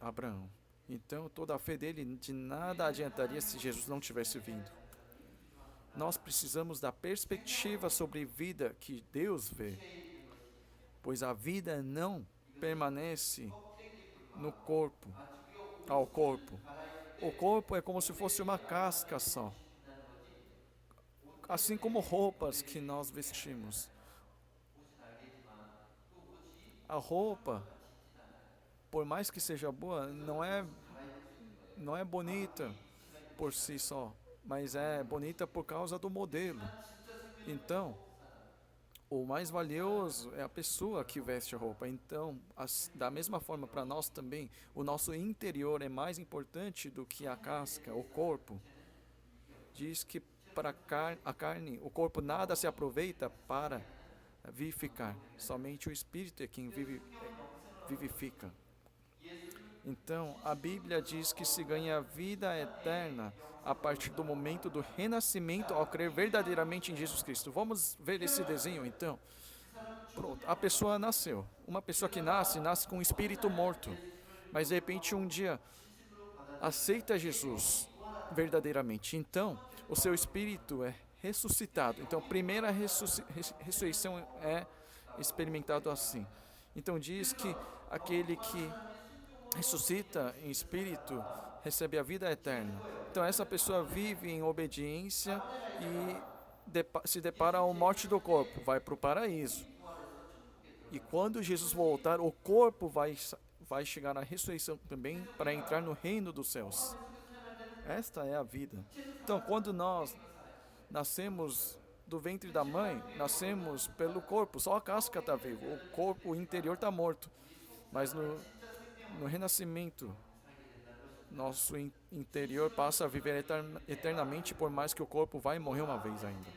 Abraão. Então, toda a fé dele de nada adiantaria se Jesus não tivesse vindo. Nós precisamos da perspectiva sobre vida que Deus vê, pois a vida não permanece no corpo, ao corpo. O corpo é como se fosse uma casca só, assim como roupas que nós vestimos. A roupa, por mais que seja boa, não é bonita por si só, mas é bonita por causa do modelo. Então, o mais valioso é a pessoa que veste a roupa. Então, da mesma forma, para nós também, o nosso interior é mais importante do que a casca, o corpo. diz que para a carne, o corpo nada se aproveita para vivificar. Somente o Espírito é quem vivifica. Então, a Bíblia diz que se ganha vida eterna a partir do momento do renascimento ao crer verdadeiramente em Jesus Cristo. Vamos ver esse desenho, então. Pronto, a pessoa nasceu. Uma pessoa que nasce com um espírito morto. Mas, de repente, um dia, aceita Jesus verdadeiramente. Então, o seu espírito é ressuscitado. Então, a primeira ressurreição é experimentado assim. Então, diz que aquele que ressuscita em espírito recebe a vida eterna. Então essa pessoa vive em obediência e se depara com a morte do corpo, vai para o paraíso. E quando Jesus voltar, o corpo vai chegar à ressurreição também para entrar no reino dos céus. Esta é a vida. Então quando nós nascemos do ventre da mãe, nascemos pelo corpo, só a casca está viva, o corpo, o interior está morto. Mas no renascimento, nosso interior passa a viver eternamente, por mais que o corpo vai morrer uma vez ainda.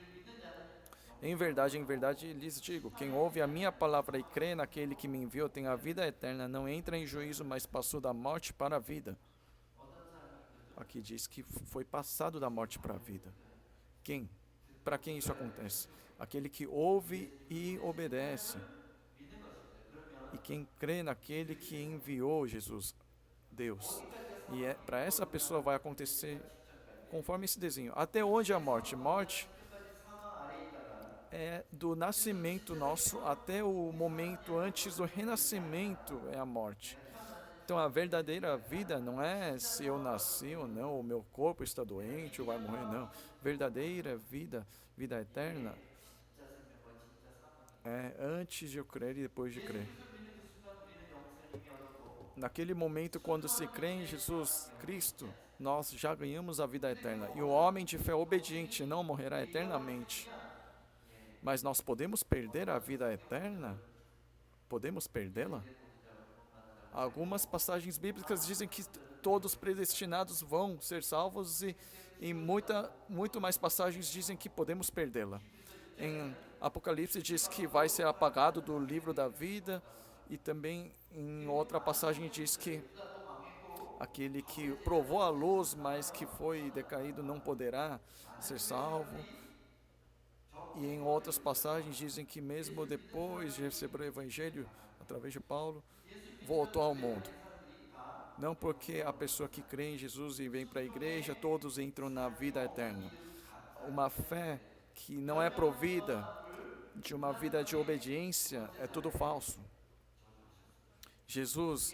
Em verdade, lhes digo, quem ouve a minha palavra e crê naquele que me enviou tem a vida eterna, não entra em juízo, mas passou da morte para a vida. Aqui diz que foi passado da morte para a vida. Quem? Para quem isso acontece? Aquele que ouve e obedece. E quem crê naquele que enviou Jesus, Deus. E para essa pessoa vai acontecer conforme esse desenho. Até onde a morte? Morte é do nascimento nosso até o momento antes do renascimento é a morte. Então a verdadeira vida não é se eu nasci ou não, o meu corpo está doente ou vai morrer, não. Verdadeira vida, vida eterna, é antes de eu crer e depois de crer. Naquele momento, quando se crê em Jesus Cristo, nós já ganhamos a vida eterna. E o homem de fé obediente não morrerá eternamente. Mas nós podemos perder a vida eterna? Podemos perdê-la? Algumas passagens bíblicas dizem que todos predestinados vão ser salvos e muito mais passagens dizem que podemos perdê-la. Em Apocalipse diz que vai ser apagado do livro da vida e também em outra passagem diz que aquele que provou a luz, mas que foi decaído, não poderá ser salvo. E em outras passagens dizem que mesmo depois de receber o Evangelho, através de Paulo, voltou ao mundo. Não porque a pessoa que crê em Jesus e vem para a igreja, todos entram na vida eterna. Uma fé que não é provida de uma vida de obediência é tudo falso. Jesus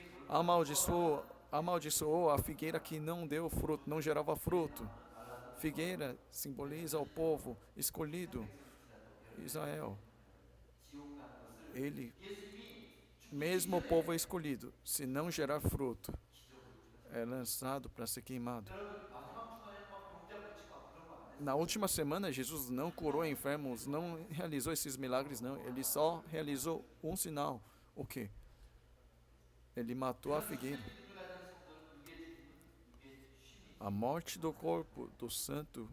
amaldiçoou a figueira que não deu fruto, não gerava fruto. Figueira simboliza o povo escolhido, Israel. Ele, mesmo o povo escolhido, se não gerar fruto, é lançado para ser queimado. Na última semana, Jesus não curou enfermos, não realizou esses milagres, não. Ele só realizou um sinal. O quê? Ele matou a figueira. A morte do corpo do santo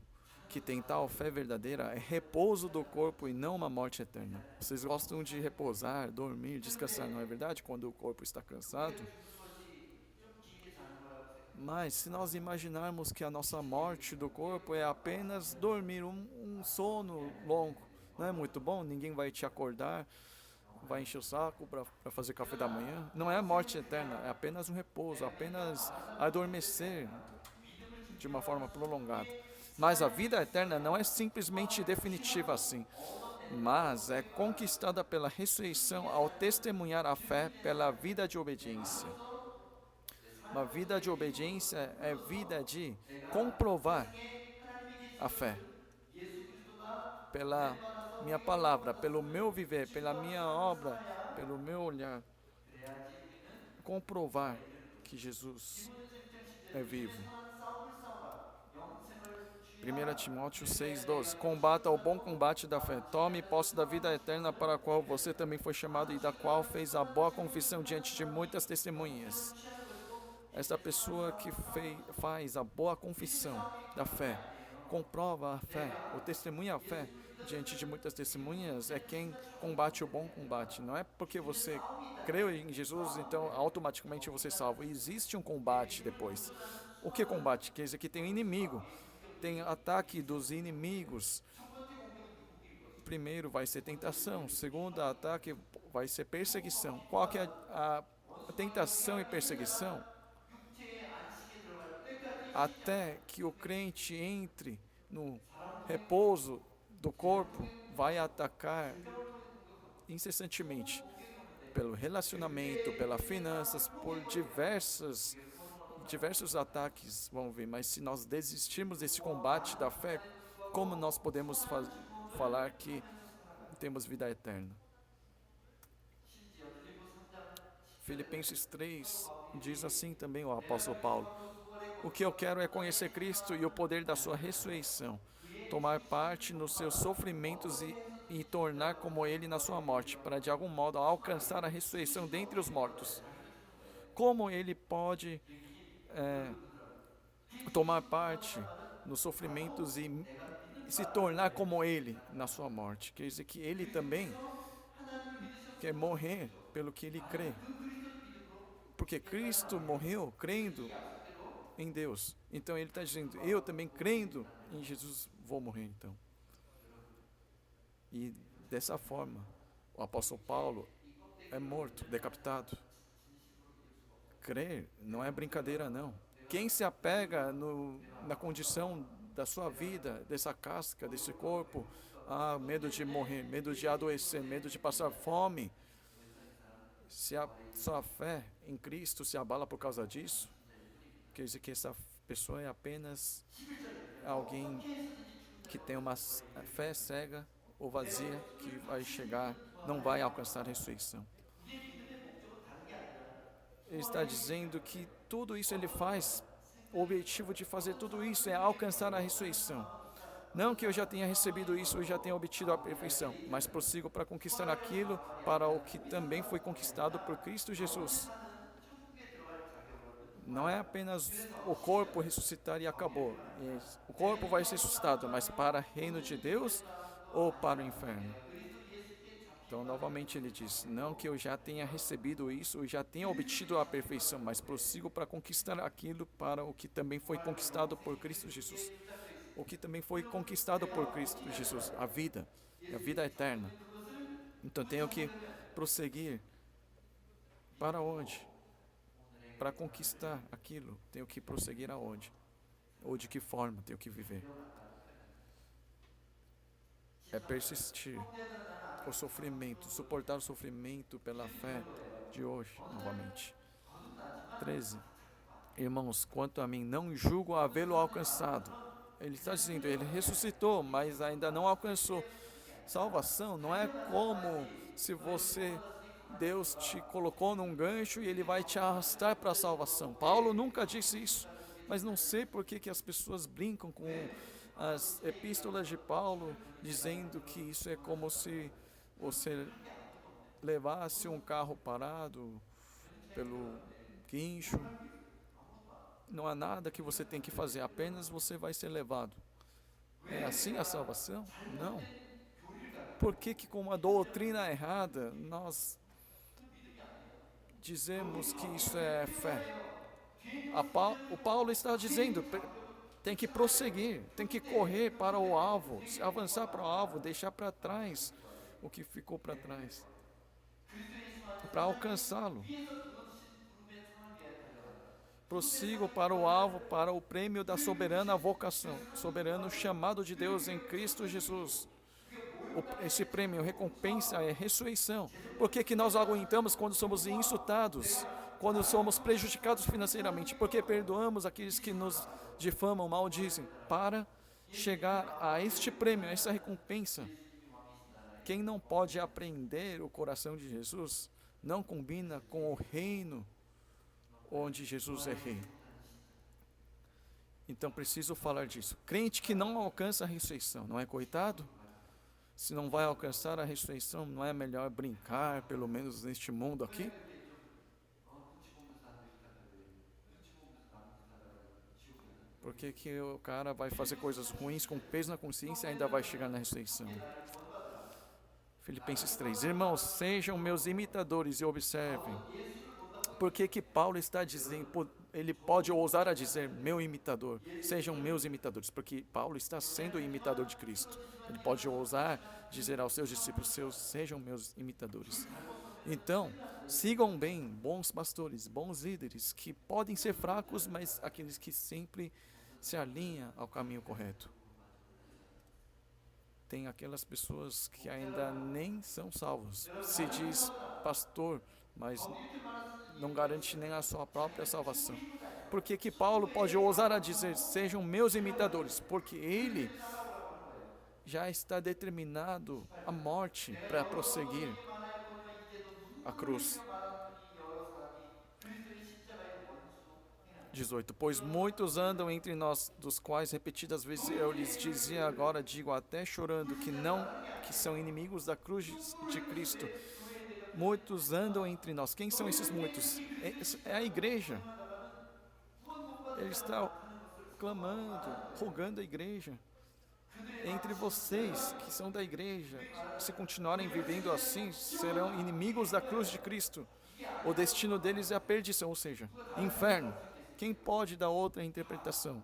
que tem tal fé verdadeira é repouso do corpo e não uma morte eterna. Vocês gostam de repousar, dormir, descansar, não é verdade? Quando o corpo está cansado. Mas se nós imaginarmos que a nossa morte do corpo é apenas dormir, um sono longo, não é muito bom? Ninguém vai te acordar, vai encher o saco para fazer café da manhã. Não é a morte eterna, é apenas um repouso, apenas adormecer de uma forma prolongada. Mas a vida eterna não é simplesmente definitiva assim, mas é conquistada pela ressurreição ao testemunhar a fé pela vida de obediência. Uma vida de obediência é vida de comprovar a fé. Pela minha palavra, pelo meu viver, pela minha obra, pelo meu olhar. Comprovar que Jesus é vivo. 1 Timóteo 6,12. Combata o bom combate da fé. Tome posse da vida eterna para a qual você também foi chamado e da qual fez a boa confissão diante de muitas testemunhas. Esta pessoa que faz a boa confissão da fé comprova a fé, ou testemunha a fé diante de muitas testemunhas, é quem combate o bom combate. Não é porque você creu em Jesus, então automaticamente você é salvo. Existe um combate depois. O que combate? Quer dizer que tem um inimigo, tem ataque dos inimigos. Primeiro vai ser tentação, segundo ataque vai ser perseguição. Qual que é a tentação e perseguição? 육체의 안식에 들어갈 때까지 Até que o crente entre no repouso do corpo, vai atacar incessantemente pelo relacionamento, pelas finanças, por diversos ataques vão vir. Mas se nós desistirmos desse combate da fé, como nós podemos falar que temos vida eterna? 심지어 빌립보 3장 Filipenses 3 diz assim também o apóstolo Paulo: o que eu quero é conhecer Cristo e o poder da sua ressurreição, tomar parte nos seus sofrimentos e tornar como ele na sua morte, para de algum modo alcançar a ressurreição dentre os mortos. Como ele pode tomar parte nos sofrimentos e se tornar como ele na sua morte? Quer dizer que ele também quer morrer pelo que ele crê. Porque Cristo morreu crendo em Deus. Então ele está dizendo, eu também crendo em Jesus vou morrer então. E dessa forma, o apóstolo Paulo é morto, decapitado. Crer não é brincadeira não. Quem se apega na condição da sua vida, dessa casca, desse corpo, medo de morrer, medo de adoecer, medo de passar fome, se a sua fé em Cristo se abala por causa disso, quer dizer que essa pessoa é apenas alguém que tem uma fé cega ou vazia, que vai chegar, não vai alcançar a ressurreição. Ele está dizendo que tudo isso ele faz, o objetivo de fazer tudo isso é alcançar a ressurreição. Não que eu já tenha recebido isso, eu já tenha obtido a perfeição, mas prossigo para conquistar aquilo para o que também foi conquistado por Cristo Jesus. Não é apenas o corpo ressuscitar e acabou. O corpo vai ser ressuscitado, mas para o reino de Deus ou para o inferno? Então, novamente ele diz, não que eu já tenha recebido isso, eu já tenha obtido a perfeição, mas prossigo para conquistar aquilo para o que também foi conquistado por Cristo Jesus. O que também foi conquistado por Cristo Jesus, a vida eterna. Então, tenho que prosseguir para onde? Para conquistar aquilo, tenho que prosseguir aonde? Ou de que forma tenho que viver? É persistir o sofrimento, suportar o sofrimento pela fé de hoje, novamente. 13. Irmãos, quanto a mim, não julgo havê-lo alcançado. Ele está dizendo, ele ressuscitou, mas ainda não alcançou. Salvação não é como se Deus te colocou num gancho e ele vai te arrastar para a salvação. Paulo nunca disse isso, mas não sei por que as pessoas brincam com as epístolas de Paulo, dizendo que isso é como se você levasse um carro parado pelo guincho. Não há nada que você tem que fazer, apenas você vai ser levado. É assim a salvação? Não. Por que com uma doutrina errada nós dizemos que isso é fé? O Paulo está dizendo, tem que prosseguir, tem que correr para o alvo, avançar para o alvo, deixar para trás o que ficou para trás, para alcançá-lo. Prossigo para o alvo, para o prêmio da soberana vocação, soberano chamado de Deus em Cristo Jesus. Esse prêmio, recompensa é ressurreição. Por que nós aguentamos quando somos insultados, quando somos prejudicados financeiramente? Porque perdoamos aqueles que nos difamam, maldizem, para chegar a este prêmio, a essa recompensa. Quem não pode aprender o coração de Jesus, não combina com o reino onde Jesus é rei. Então preciso falar disso. Crente que não alcança a ressurreição, não é coitado? Se não vai alcançar a ressurreição, não é melhor brincar, pelo menos neste mundo aqui? Por que que o cara vai fazer coisas ruins com peso na consciência e ainda vai chegar na ressurreição? Filipenses 3. Irmãos, sejam meus imitadores e observem. Por que que Paulo está dizendo, ele pode ousar a dizer, meu imitador, sejam meus imitadores, porque Paulo está sendo o imitador de Cristo. Ele pode ousar dizer aos seus discípulos, sejam meus imitadores. Então, sigam bem bons pastores, bons líderes, que podem ser fracos, mas aqueles que sempre se alinham ao caminho correto. Tem aquelas pessoas que ainda nem são salvos. Se diz pastor, mas não garante nem a sua própria salvação. Por que que Paulo pode ousar a dizer, sejam meus imitadores? Porque ele já está determinado à morte para prosseguir a cruz. 18. Pois muitos andam entre nós, dos quais repetidas vezes eu lhes dizia, agora digo até chorando, que são inimigos da cruz de Cristo. Muitos andam entre nós. Quem são esses muitos? É a igreja. Ele está clamando, rogando a igreja. Entre vocês que são da igreja, se continuarem vivendo assim, serão inimigos da cruz de Cristo. O destino deles é a perdição, ou seja, inferno. Quem pode dar outra interpretação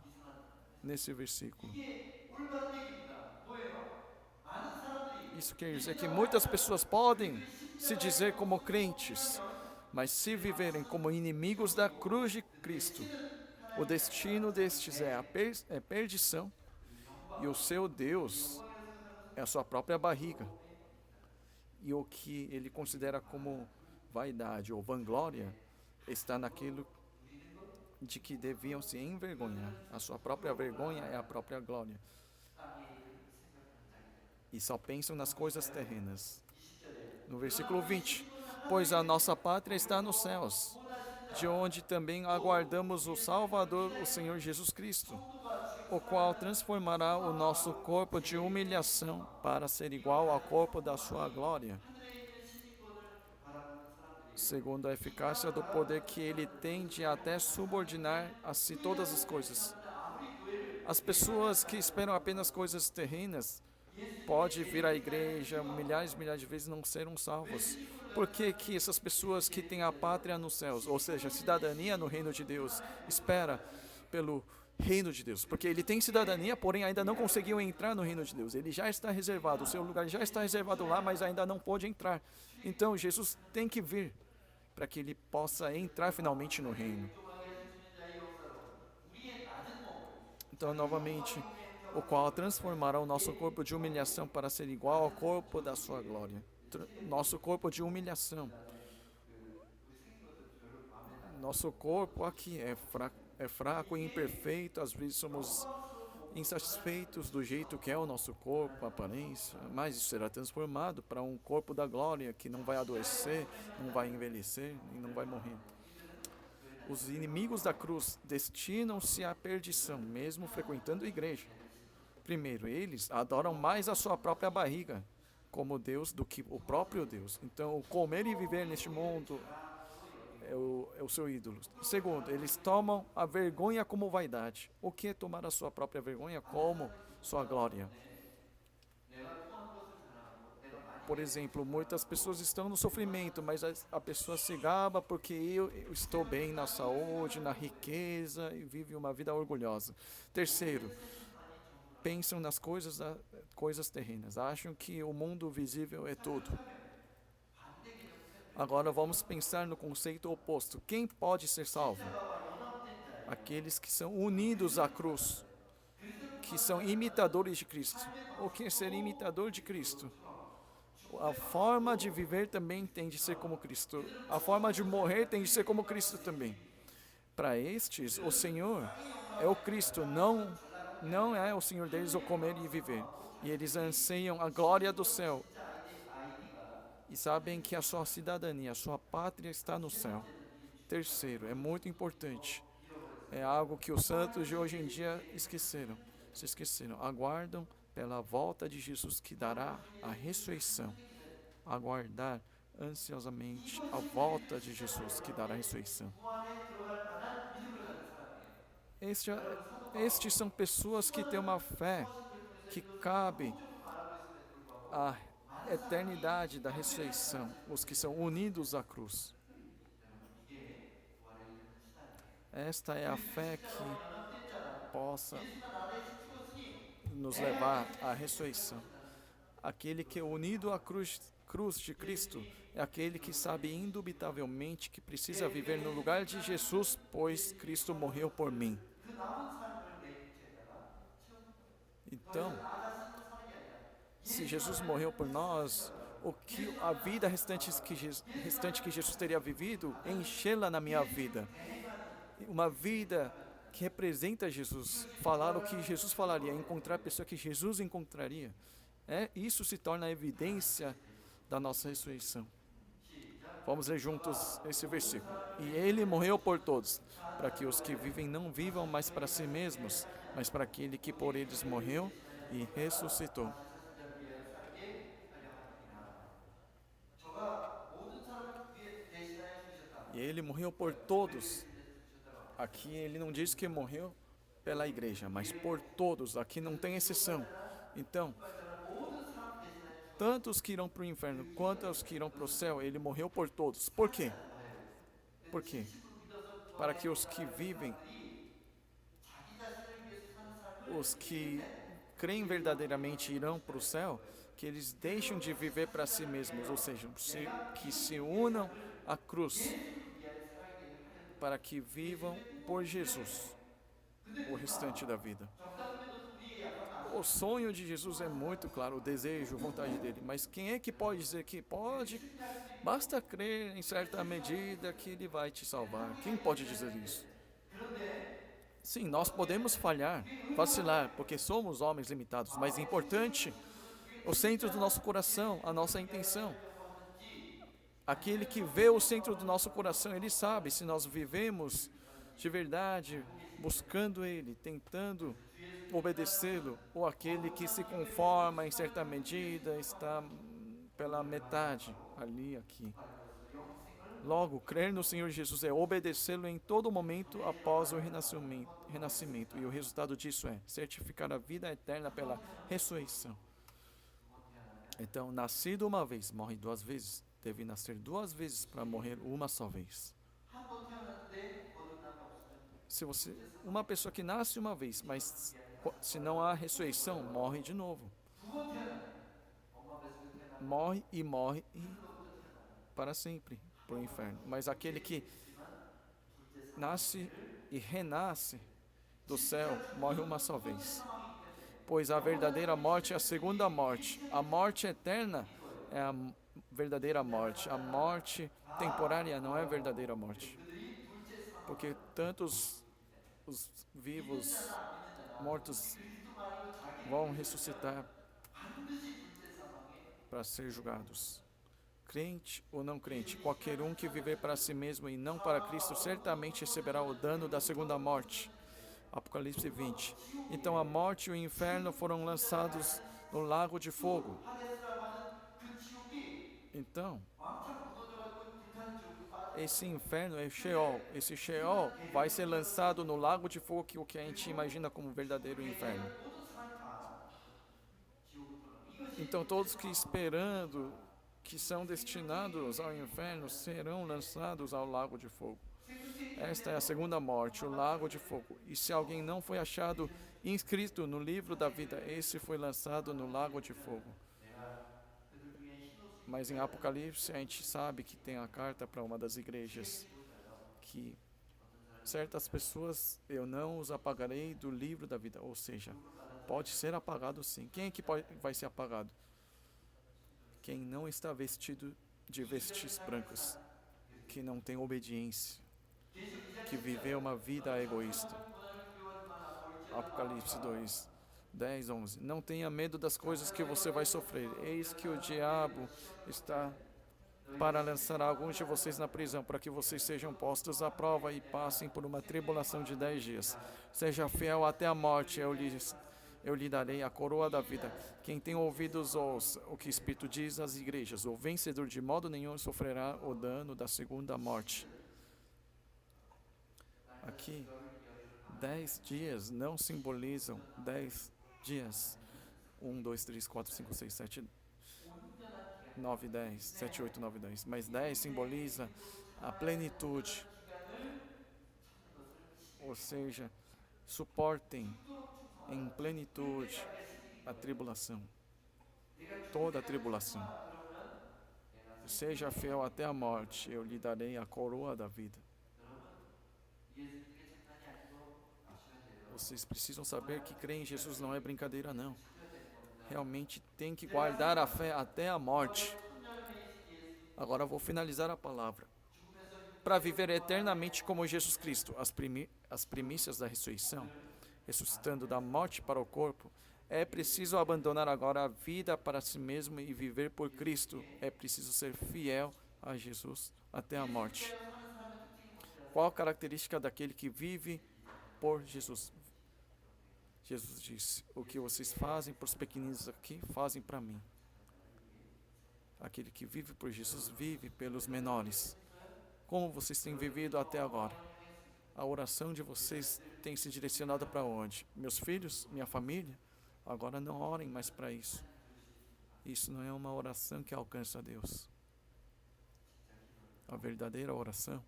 nesse versículo? Isso quer dizer que muitas pessoas podem se dizer como crentes, mas se viverem como inimigos da cruz de Cristo, o destino destes é a perdição e o seu Deus é a sua própria barriga. E o que ele considera como vaidade ou vanglória está naquilo de que deviam se envergonhar. A sua própria vergonha é a própria glória. E só pensam nas coisas terrenas. No versículo 20. Pois a nossa pátria está nos céus, de onde também aguardamos o Salvador, o Senhor Jesus Cristo, o qual transformará o nosso corpo de humilhação para ser igual ao corpo da sua glória, segundo a eficácia do poder que ele tem de até subordinar a si todas as coisas. As pessoas que esperam apenas coisas terrenas podem vir à igreja milhares e milhares de vezes e não serem salvos. Por que que essas pessoas que têm a pátria nos céus, ou seja, cidadania no reino de Deus, espera pelo reino de Deus? Porque ele tem cidadania, porém ainda não conseguiu entrar no reino de Deus. Ele já está reservado, o seu lugar já está reservado lá, mas ainda não pôde entrar. Então Jesus tem que vir para que ele possa entrar finalmente no reino. Então, novamente, o qual transformará o nosso corpo de humilhação para ser igual ao corpo da sua glória. Nosso corpo de humilhação. Nosso corpo aqui é fraco e imperfeito, às vezes somos insatisfeitos do jeito que é o nosso corpo, a aparência, mas isso será transformado para um corpo da glória que não vai adoecer, não vai envelhecer e não vai morrer. Os inimigos da cruz destinam-se à perdição, mesmo frequentando a igreja. Primeiro, eles adoram mais a sua própria barriga como Deus do que o próprio Deus. Então, comer e viver neste mundo é o seu ídolo. Segundo, eles tomam a vergonha como vaidade. O que é tomar a sua própria vergonha como sua glória? Por exemplo, muitas pessoas estão no sofrimento, mas a pessoa se gaba porque eu estou bem na saúde, na riqueza e vive uma vida orgulhosa. Terceiro, pensam nas coisas terrenas, acham que o mundo visível é tudo. Agora vamos pensar no conceito oposto. Quem pode ser salvo? Aqueles que são unidos à cruz, que são imitadores de Cristo. O que é ser imitador de Cristo? A forma de viver também tem de ser como Cristo. A forma de morrer tem de ser como Cristo também. Para estes, o Senhor é o Cristo, não é o Senhor deles o comer e viver. E eles anseiam a glória do céu. E sabem que a sua cidadania, a sua pátria está no céu. Terceiro, é muito importante. É algo que os santos de hoje em dia se esqueceram. Aguardam pela volta de Jesus que dará a ressurreição. Aguardar ansiosamente a volta de Jesus que dará a ressurreição. Estes são pessoas que têm uma fé que cabe à eternidade da ressurreição, os que são unidos à cruz. Esta é a fé que possa nos levar à ressurreição. Aquele que é unido à cruz de Cristo é aquele que sabe indubitavelmente que precisa viver no lugar de Jesus, pois Cristo morreu por mim. Então, se Jesus morreu por nós, a vida restante que Jesus teria vivido, enchê-la na minha vida. Uma vida que representa Jesus, falar o que Jesus falaria, encontrar a pessoa que Jesus encontraria. Isso se torna a evidência da nossa ressurreição. Vamos ler juntos esse versículo. E ele morreu por todos, para que os que vivem não vivam mais para si mesmos, mas para aquele que por eles morreu e ressuscitou. E ele morreu por todos. Aqui ele não diz que morreu pela igreja, mas por todos. Aqui não tem exceção. Então, tanto os que irão para o inferno quanto os que irão para o céu, ele morreu por todos. Por quê? Por quê? Para que os que vivem, os que creem verdadeiramente irão para o céu, que eles deixam de viver para si mesmos, ou seja, que se unam à cruz, para que vivam por Jesus o restante da vida. O sonho de Jesus é muito claro, o desejo, a vontade dele, mas quem é que pode dizer que pode? Basta crer em certa medida que ele vai te salvar. Quem pode dizer isso? Sim, nós podemos falhar, vacilar, porque somos homens limitados, mas é importante o centro do nosso coração, a nossa intenção. Aquele que vê o centro do nosso coração, ele sabe se nós vivemos de verdade, buscando ele, tentando obedecê-lo, ou aquele que se conforma em certa medida, está pela metade, ali, aqui. Logo, crer no Senhor Jesus é obedecê-lo em todo momento após o renascimento. E o resultado disso é certificar a vida eterna pela ressurreição. Então, nascido uma vez, morre duas vezes. Deve nascer duas vezes para morrer uma só vez. Uma pessoa que nasce uma vez, mas se não há ressurreição, morre de novo. Morre para sempre para o inferno. Mas aquele que nasce e renasce do céu, morre uma só vez. Pois a verdadeira morte é a segunda morte. A morte eterna é a verdadeira morte. A morte temporária não é a verdadeira morte. Porque tantos os vivos, mortos, vão ressuscitar para ser julgados. Crente ou não crente, qualquer um que viver para si mesmo e não para Cristo, certamente receberá o dano da segunda morte. Apocalipse 20. Então a morte e o inferno foram lançados no lago de fogo. Então, esse inferno é Sheol. Esse Sheol vai ser lançado no lago de fogo, que é o que a gente imagina como verdadeiro inferno. Então todos que esperando, que são destinados ao inferno, serão lançados ao lago de fogo. Esta é a segunda morte, o lago de fogo. E se alguém não foi achado inscrito no livro da vida, esse foi lançado no lago de fogo. Mas em Apocalipse a gente sabe que tem a carta para uma das igrejas, que certas pessoas eu não os apagarei do livro da vida. Ou seja, pode ser apagado sim. Quem é que vai ser apagado? Quem não está vestido de vestes brancas, que não tem obediência, que viveu uma vida egoísta. Apocalipse 2, 10, 11. Não tenha medo das coisas que você vai sofrer. Eis que o diabo está para lançar alguns de vocês na prisão, para que vocês sejam postos à prova e passem por uma tribulação de 10 dias. Seja fiel até a morte, eu lhe darei a coroa da vida. Quem tem ouvidos ouça o que o Espírito diz às igrejas. O vencedor de modo nenhum sofrerá o dano da segunda morte. Aqui 10 dias não simbolizam 10 dias. 1, 2, 3, 4, 5, 6, 7, 9, 10, 7, 8, 9, 10. Mas 10 simboliza a plenitude, 찾는 것을 ou seja, suportem em plenitude 그게 시작인 a 거예요. tribulação, 내가 toda a 죽을 때까지 tribulação. 참아. 그러면 내가 Seja fiel até a morte, eu lhe darei a coroa da vida. 여러분, 예수님 그게 장난이 아니고 아시면 돼요. Vocês precisam saber que crer em Jesus não é brincadeira, não. 지켜야 되는 겁니다. Realmente tem que guardar a fé até a morte. 천년이신 예수, Agora eu vou finalizar a palavra. 죽음에서 Para viver eternamente como Jesus Cristo, as primícias da ressurreição, ressuscitando da morte para o corpo, é preciso abandonar agora a vida para si mesmo e viver por Cristo. É preciso ser fiel a Jesus até a morte. 사는 사람의 특징이 뭔지 Qual a característica daquele que vive por Jesus? Jesus disse: o que vocês fazem para os pequeninos aqui, fazem para mim. Aquele que vive por Jesus vive pelos menores. Como vocês têm vivido até agora? A oração de vocês tem se direcionado para onde? Meus filhos? Minha família? Agora não orem mais para isso. Isso não é uma oração que alcança a Deus. A verdadeira oração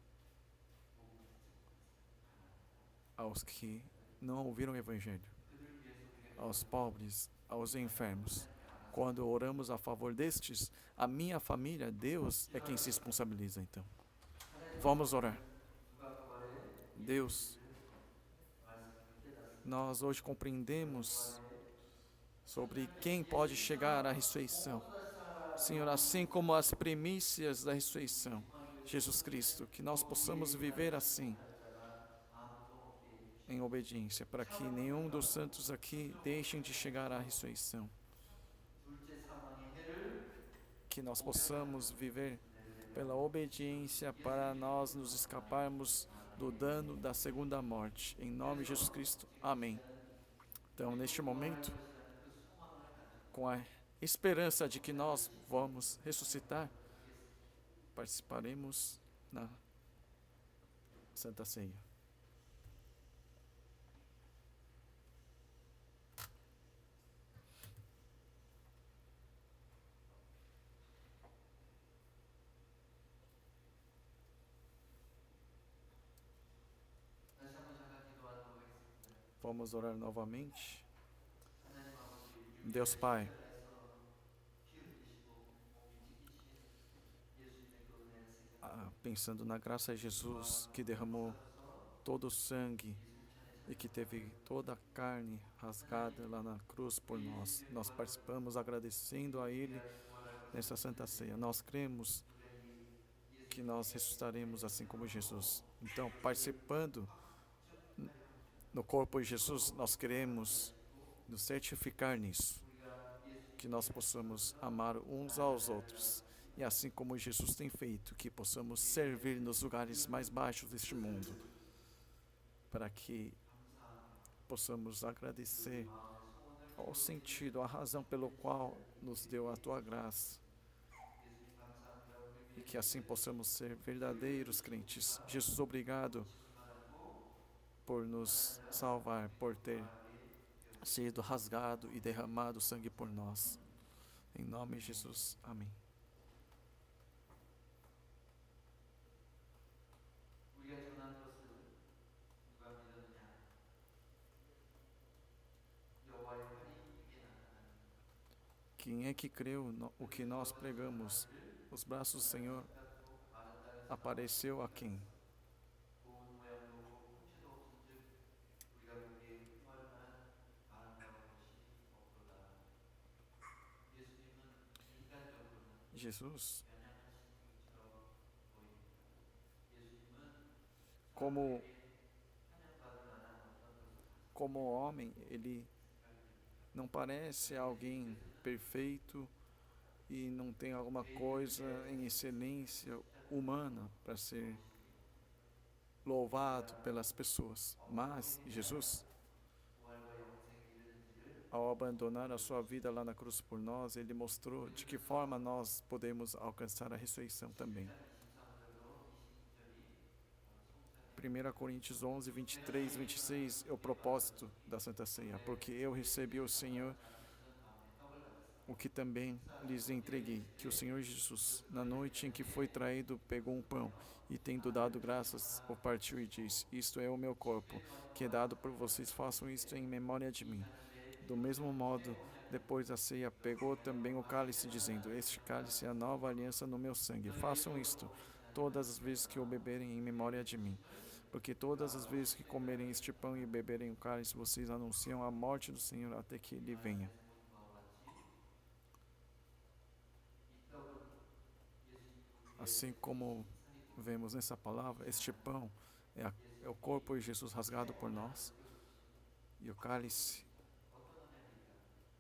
aos que não ouviram o Evangelho, aos pobres, aos enfermos. Quando oramos a favor destes, a minha família, Deus é quem se responsabiliza então. Vamos orar. Deus, nós hoje compreendemos sobre quem pode chegar à ressurreição. Senhor, assim como as primícias da ressurreição, Jesus Cristo, que nós possamos viver assim, em obediência, para que nenhum dos santos aqui deixem de chegar à ressurreição. 둘째 사망의 해를 Que nós possamos viver pela obediência para nós nos escaparmos do dano da segunda morte. Em nome de Jesus Cristo. Amém. Então, neste momento, com a esperança de que nós vamos ressuscitar, participaremos na Santa Ceia. 다시 한번 잠깐 기도하도록 하겠습니다. Vamos orar novamente. 하나님 아버지, Deus Pai, 피 흘리시고 몸이 찢기신 예수님의 그 은혜를 생각하면서 pensando na graça de Jesus que derramou todo o sangue e que teve toda a carne rasgada lá na cruz por nós. Nós participamos agradecendo a Ele nessa Santa Ceia. Nós cremos que nós ressuscitaremos assim como Jesus. Então, participando no corpo de Jesus, nós queremos nos certificar nisso, que nós possamos amar uns aos outros. E assim como Jesus tem feito, que possamos servir nos lugares mais baixos deste mundo, para que possamos agradecer ao sentido, à razão pelo qual nos deu a Tua graça, e que assim possamos ser verdadeiros crentes. Jesus, obrigado por nos salvar, por ter sido rasgado e derramado sangue por nós. Em nome de Jesus, amém. 우리가 전한 것을 누가 믿었느냐? 여호와의 팔이 크게 나타나니 Quem é que creu no o que nós pregamos? Os braços do Senhor 마른 땅에서 apareceu a quem? 좋은 모양도 없고 형체도 없은즉 우리가 보기에 흠모할 만한 아름다운 것이 없도다. 예수님은 인간적으로는 Jesus, 연약하신 분처럼 보입니다. 예수님은 como, 찬양받을 만한 어떤 것을 como homem, ele não parece alguém perfeito e não tem alguma coisa em excelência humana para ser louvado pelas pessoas. Mas Jesus, 부활과 영생에 이르는지를 ao abandonar a sua vida lá na cruz por nós, ele mostrou de que forma nós podemos alcançar a ressurreição também. 중상들로 이 20절이 송장해 1 Coríntios 11, 23, 26 é o propósito da Santa Ceia, porque eu recebi o Senhor o que também lhes entreguei, que o Senhor Jesus, na noite em que foi traído, pegou um pão e, tendo dado graças, o partiu e disse: Isto é o meu corpo, que é dado por vocês, façam isto em memória de mim. Do mesmo modo, depois da ceia, pegou também o cálice, dizendo: Este cálice é a nova aliança no meu sangue. Façam isto todas as vezes que o beberem em memória de mim. Porque todas as vezes que comerem este pão e beberem o cálice, vocês anunciam a morte do Senhor até que ele venha. Assim como vemos nessa palavra, este pão é o corpo de Jesus rasgado por nós, e o cálice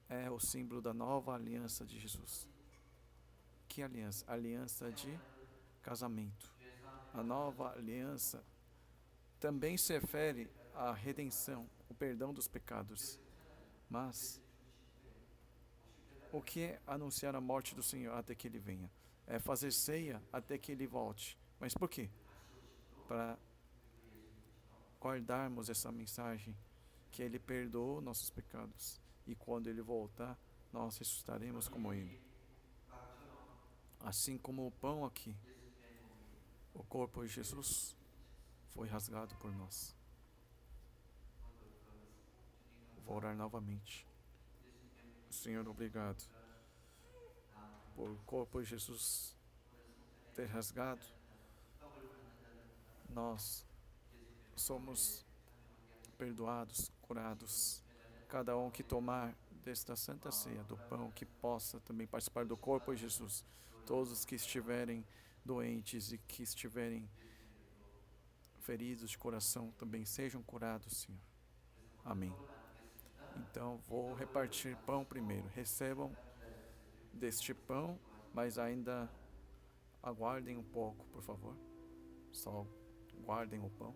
é o símbolo da nova aliança de Jesus. Que aliança? Aliança de casamento. A nova aliança também se refere à redenção, o perdão dos pecados. Mas o que é anunciar a morte do Senhor até que ele venha? É fazer ceia até que ele volte. Mas por quê? Para guardarmos essa mensagem que ele perdoou nossos pecados e quando ele voltar, nós ressuscitaremos como ele. Assim como o pão aqui, o corpo de Jesus foi rasgado por nós. Vou orar novamente. Senhor, obrigado por o corpo de Jesus ter rasgado. Nós somos perdoados, curados. Cada um que tomar desta santa ceia, do pão, que possa também participar do corpo de Jesus. Todos os que estiverem doentes e que estiverem feridos de coração também sejam curados, Senhor. Amém. Então, vou repartir pão primeiro. Recebam deste pão, mas ainda aguardem um pouco, por favor. Só guardem o pão.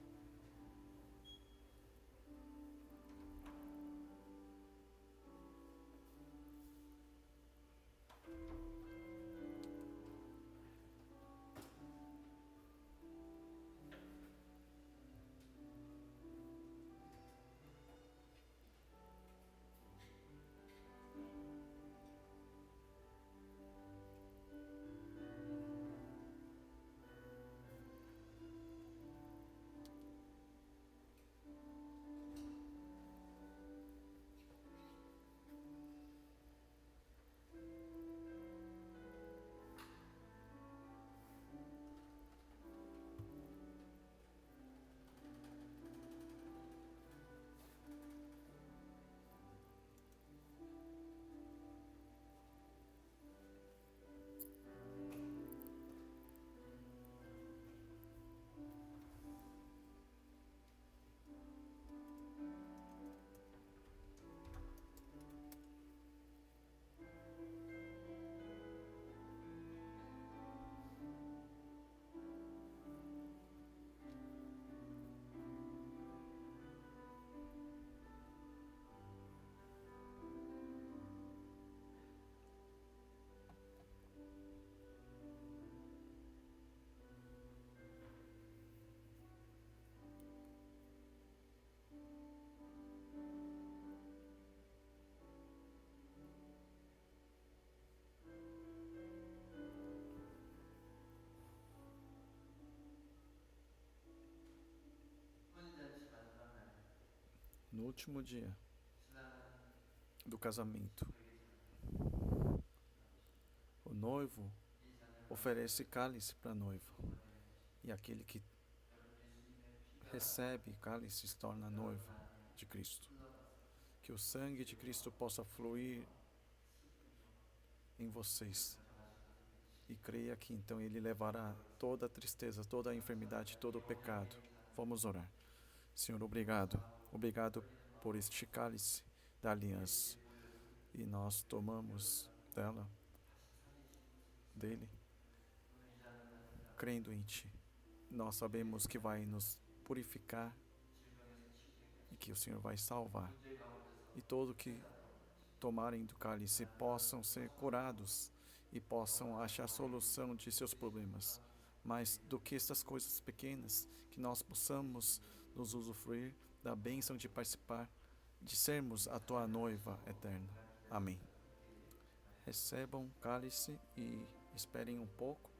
No último dia do casamento, o noivo oferece cálice para a noiva, e aquele que recebe cálice se torna noivo de Cristo. Que o sangue de Cristo possa fluir em vocês, e creia que então Ele levará toda a tristeza, toda a enfermidade, todo o pecado. Vamos orar. Senhor, obrigado. Obrigado por este cálice da aliança. E nós tomamos dele, crendo em Ti. Nós sabemos que vai nos purificar e que o Senhor vai salvar. E todo que tomarem do cálice possam ser curados e possam achar solução de seus problemas. mais do que essas coisas pequenas, que nós possamos nos usufruir da bênção de participar, de sermos a tua noiva eterna. Amém. Recebam o cálice e esperem um pouco.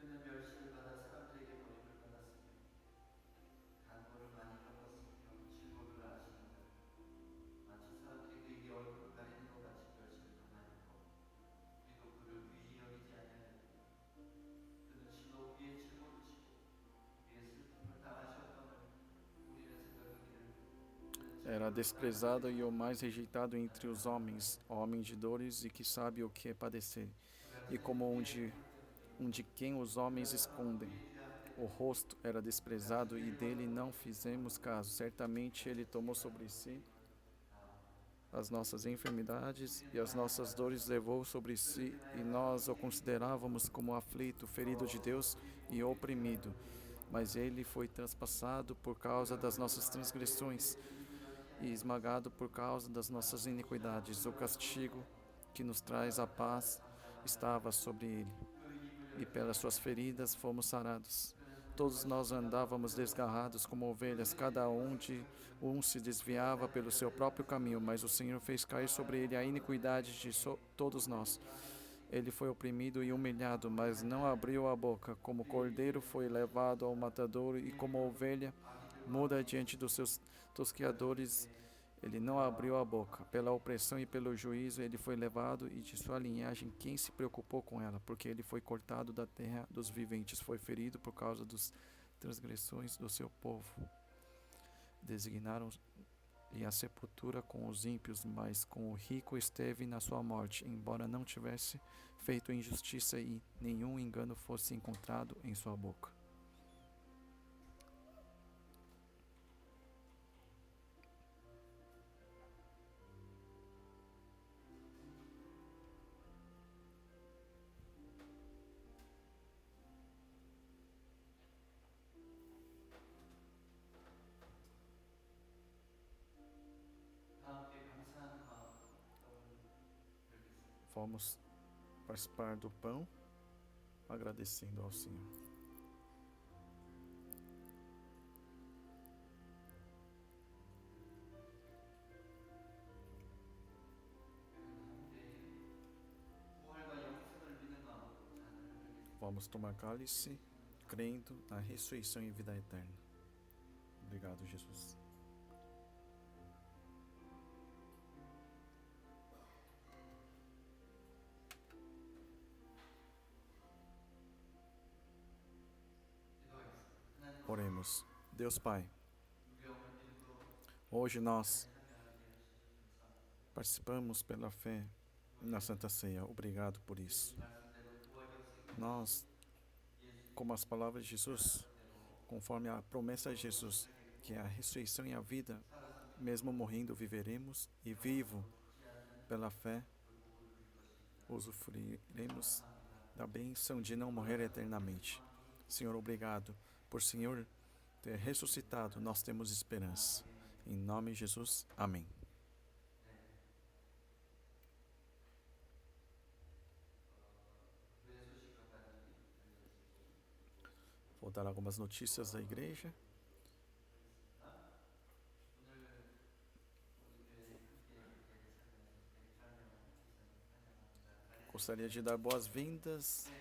그는 멸시를 받아 사람들에게 버림을 받았으며 간고를 많이 겪었으며 질고를 아시는가. 마치 사람들이 그에게 얼굴을 가리는 것 같이 멸시를 당하였고 우리도 그를 귀히 여기지 아니하였고 그는 실로 우리의 질고를 지고 우리의 슬픔을 당하셨던을 우리는 생각하기를 Era desprezado e o mais rejeitado entre os homens, homem de dores e que sabe o que é padecer, e como um de quem os homens escondem. O rosto era desprezado e dele não fizemos caso. Certamente ele tomou sobre si as nossas enfermidades e as nossas dores levou sobre si, e nós o considerávamos como aflito, ferido de Deus e oprimido. Mas ele foi transpassado por causa das nossas transgressões e esmagado por causa das nossas iniquidades. O castigo que nos traz a paz estava sobre ele, e pelas suas feridas fomos sarados. Todos nós andávamos desgarrados como ovelhas, cada um se desviava pelo seu próprio caminho, mas o Senhor fez cair sobre ele a iniquidade de todos nós. Ele foi oprimido e humilhado, mas não abriu a boca. Como cordeiro foi levado ao matadouro, e como ovelha muda diante dos seus tosqueadores, ele não abriu a boca. Pela opressão e pelo juízo ele foi levado, e de sua linhagem quem se preocupou com ela? Porque ele foi cortado da terra dos viventes, foi ferido por causa das transgressões do seu povo. Designaram-lhe a sepultura com os ímpios, mas com o rico esteve na sua morte, embora não tivesse feito injustiça e nenhum engano fosse encontrado em sua boca. Vamos participar do pão, agradecendo ao Senhor. Vamos tomar cálice, crendo na ressurreição e vida eterna. Obrigado, Jesus. Oremos. Deus Pai, hoje nós participamos pela fé na Santa Ceia. Obrigado por isso. Nós, como as palavras de Jesus, conforme a promessa de Jesus, que é a ressurreição e a vida, mesmo morrendo viveremos, e vivo pela fé usufruiremos da bênção de não morrer eternamente. Senhor, obrigado por Senhor ter ressuscitado, nós temos esperança. Em nome de Jesus, amém. Vou dar algumas notícias da igreja. Gostaria de dar boas-vindas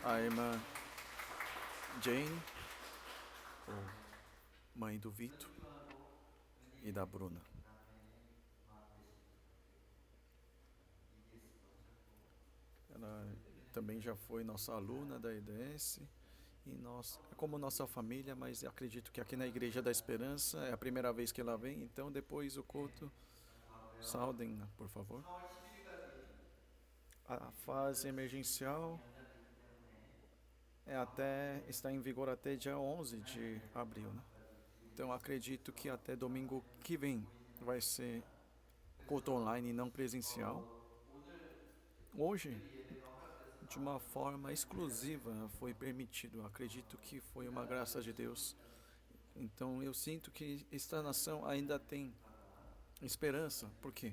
à irmã Jane, mãe do Vitor e da Bruna. Ela também já foi nossa aluna da EDS e nós, é como nossa família, mas acredito que aqui na Igreja da Esperança é a primeira vez que ela vem, então depois o culto, saudem-na, por favor. A fase emergencial está em vigor até dia 11 de abril, né? Então acredito que até domingo que vem vai ser culto online e não presencial. Hoje, de uma forma exclusiva, foi permitido. Acredito que foi uma graça de Deus. Então eu sinto que esta nação ainda tem esperança, porque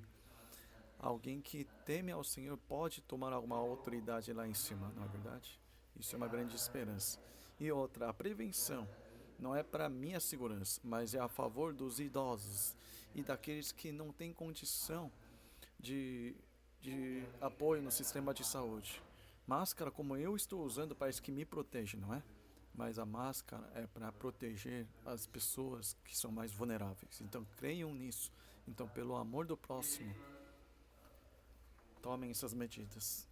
alguém que teme ao Senhor pode tomar alguma autoridade lá em cima, não é verdade? Isso é uma grande esperança. E outra, a prevenção não é para minha segurança, mas é a favor dos idosos e daqueles que não têm condição de, de apoio no sistema de saúde. Máscara, como eu estou usando, parece que me protege, não é? Mas a máscara é para proteger as pessoas que são mais vulneráveis. Então, creiam nisso. Então, pelo amor do próximo, tomem essas medidas.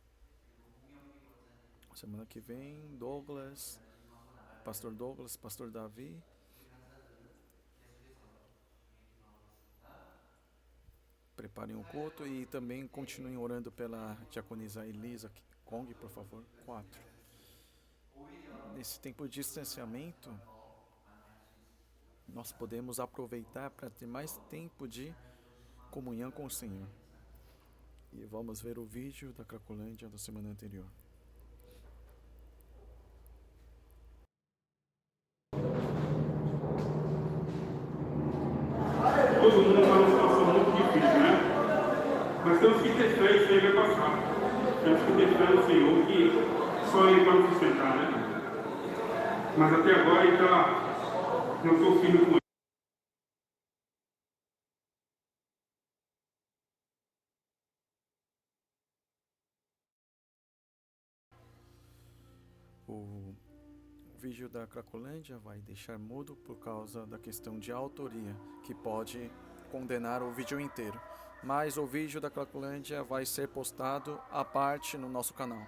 Semana que vem, Pastor Davi, preparem o culto e também continuem orando pela diaconisa Elisa Kong, por favor. 4. Nesse tempo de distanciamento, nós podemos aproveitar para ter mais tempo de comunhão com o Senhor. E vamos ver o vídeo da Cracolândia da semana anterior. Todo mundo está numa situação muito difícil, né? Mas temos que ter fé, isso aí vai passar. Temos que ter fé no Senhor, que só Ele vai nos sustentar, né? Mas até agora Ele está. Eu estou firme com Ele. O vídeo da Cracolândia vai deixar mudo por causa da questão de autoria, que pode condenar o vídeo inteiro. Mas o vídeo da Cracolândia vai ser postado à parte no nosso canal.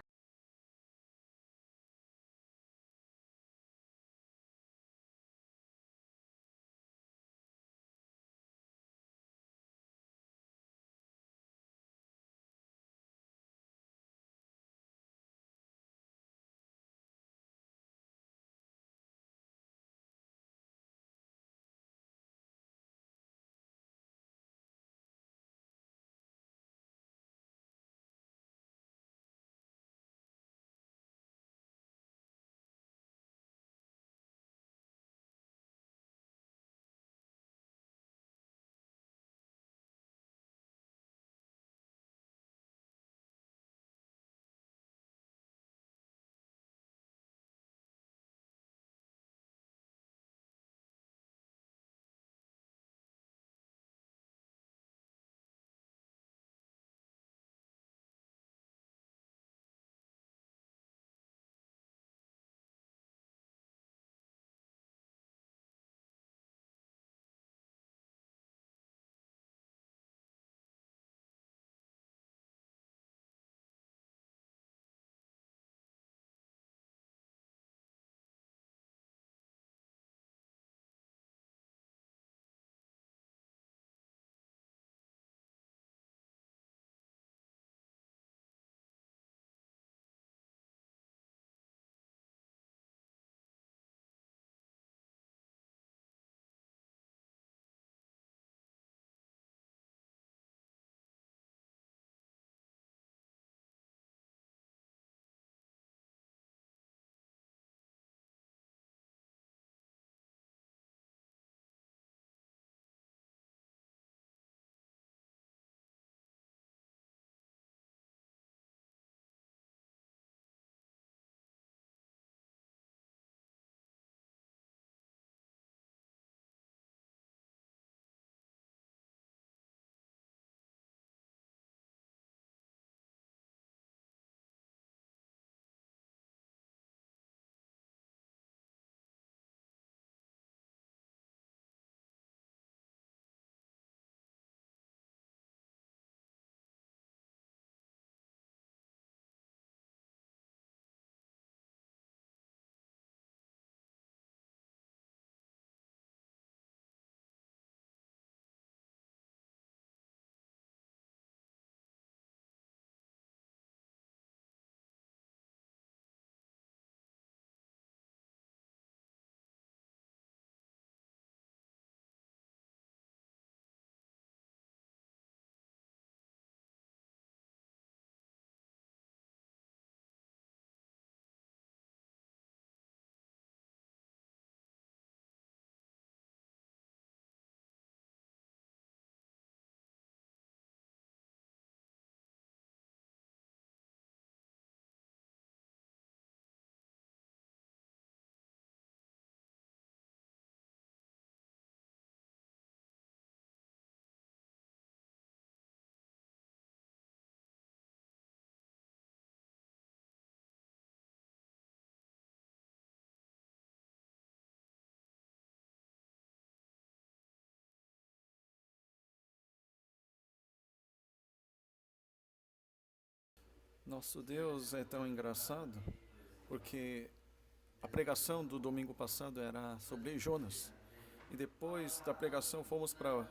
Nosso Deus é tão engraçado, porque a pregação do domingo passado era sobre Jonas. E depois da pregação fomos para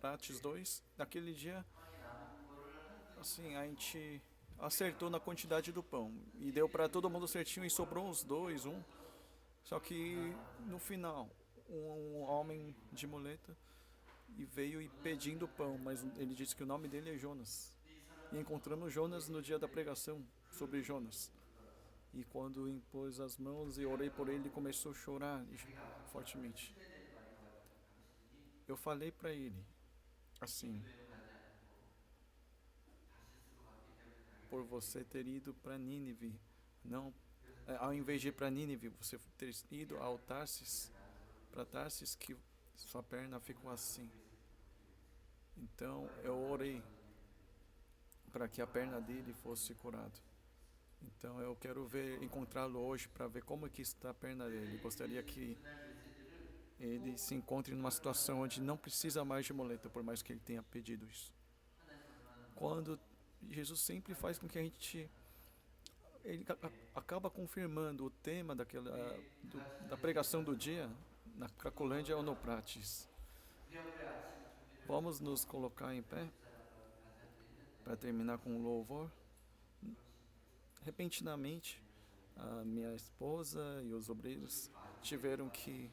Atos 2. Naquele dia, assim, a gente acertou na quantidade do pão. E deu para todo mundo certinho e sobrou uns dois, um. Só que no final, um homem de muleta e veio e pedindo pão, mas ele disse que o nome dele é Jonas. E encontramos Jonas no dia da pregação sobre Jonas. E quando impôs as mãos e orei por ele, ele começou a chorar fortemente. Eu falei para ele, assim, por você ter ido para Nínive, não, ao invés de ir para Nínive, você ter ido ao Tarsis, para Tarsis, que sua perna ficou assim. Então eu orei para que a perna dele fosse curada. Então eu quero encontrá-lo hoje para ver como que está a perna dele. Gostaria que ele se encontre numa situação onde não precisa mais de muleta, por mais que ele tenha pedido isso. Quando Jesus sempre faz com que a gente, ele acaba confirmando o tema da pregação do dia na Cracolândia ou no Prates. Vamos nos colocar em pé para terminar com um louvor. Repentinamente, a minha esposa e os obreiros tiveram que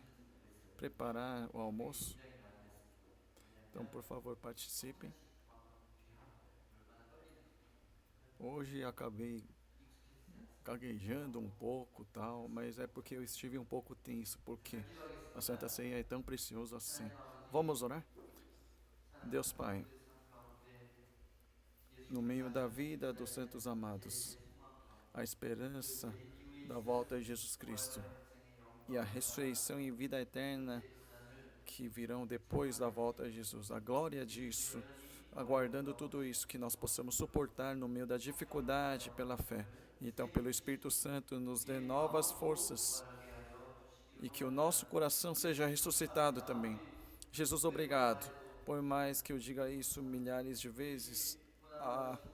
preparar o almoço. Então, por favor, participem. Hoje acabei gaguejando um pouco, tal, mas é porque eu estive um pouco tenso, porque a Santa Ceia é tão preciosa assim. Vamos orar? Deus Pai, no meio da vida dos santos amados, a esperança da volta de Jesus Cristo e a ressurreição e vida eterna que virão depois da volta de Jesus, a glória disso, aguardando tudo isso, que nós possamos suportar no meio da dificuldade pela fé. Então, pelo Espírito Santo, nos dê novas forças e que o nosso coração seja ressuscitado também. Jesus, obrigado. Por mais que eu diga isso milhares de vezes,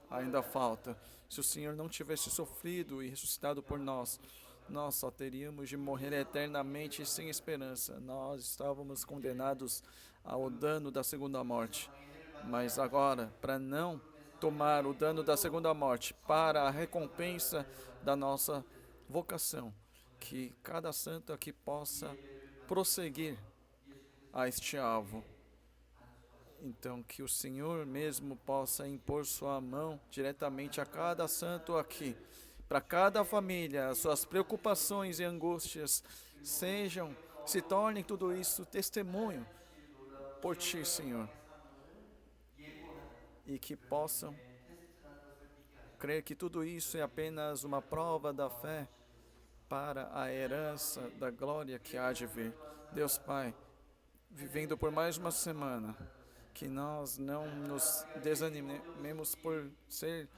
ainda falta. Se o Senhor não tivesse sofrido e ressuscitado por nós, nós só teríamos de morrer eternamente sem esperança. Nós estávamos condenados ao dano da segunda morte. Mas agora, para não tomar o dano da segunda morte, para a recompensa da nossa vocação, que cada santo aqui possa prosseguir a este alvo. Então, que o Senhor mesmo possa impor sua mão diretamente a cada santo aqui, para cada família, as suas preocupações e angústias se tornem tudo isso testemunho por Ti, Senhor, e que possam crer que tudo isso é apenas uma prova da fé para a herança da glória que há de vir. Deus Pai, vivendo por mais uma semana, que nós não nos desanimemos por ser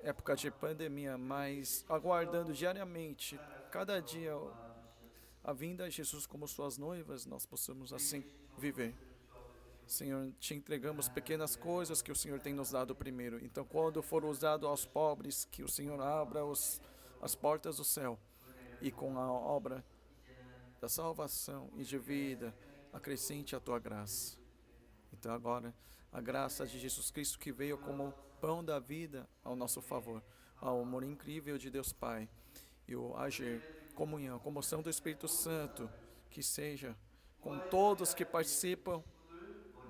época de pandemia, mas aguardando diariamente, cada dia, a vinda de Jesus como suas noivas, nós possamos assim viver. Senhor, te entregamos pequenas coisas que o Senhor tem nos dado primeiro. Então, quando for usado aos pobres, que o Senhor abra as portas do céu e com a obra da salvação e de vida, acrescente a tua graça. Então agora, a graça de Jesus Cristo que veio como pão da vida ao nosso favor, ao amor incrível de Deus Pai, e o agir, comunhão, comoção do Espírito Santo, que seja com todos que participam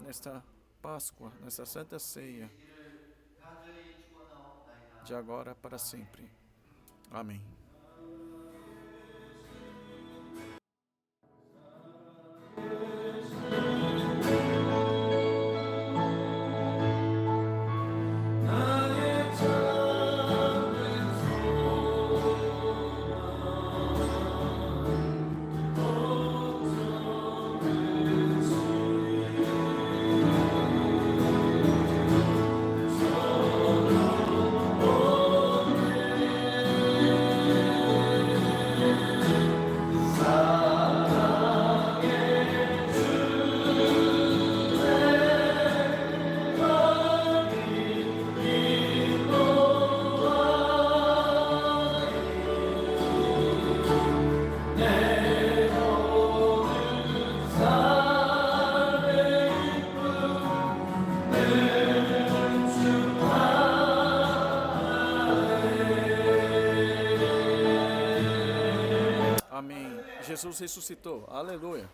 nesta Páscoa, nesta Santa Ceia, de agora para sempre. Amém. Jesus ressuscitou. Aleluia.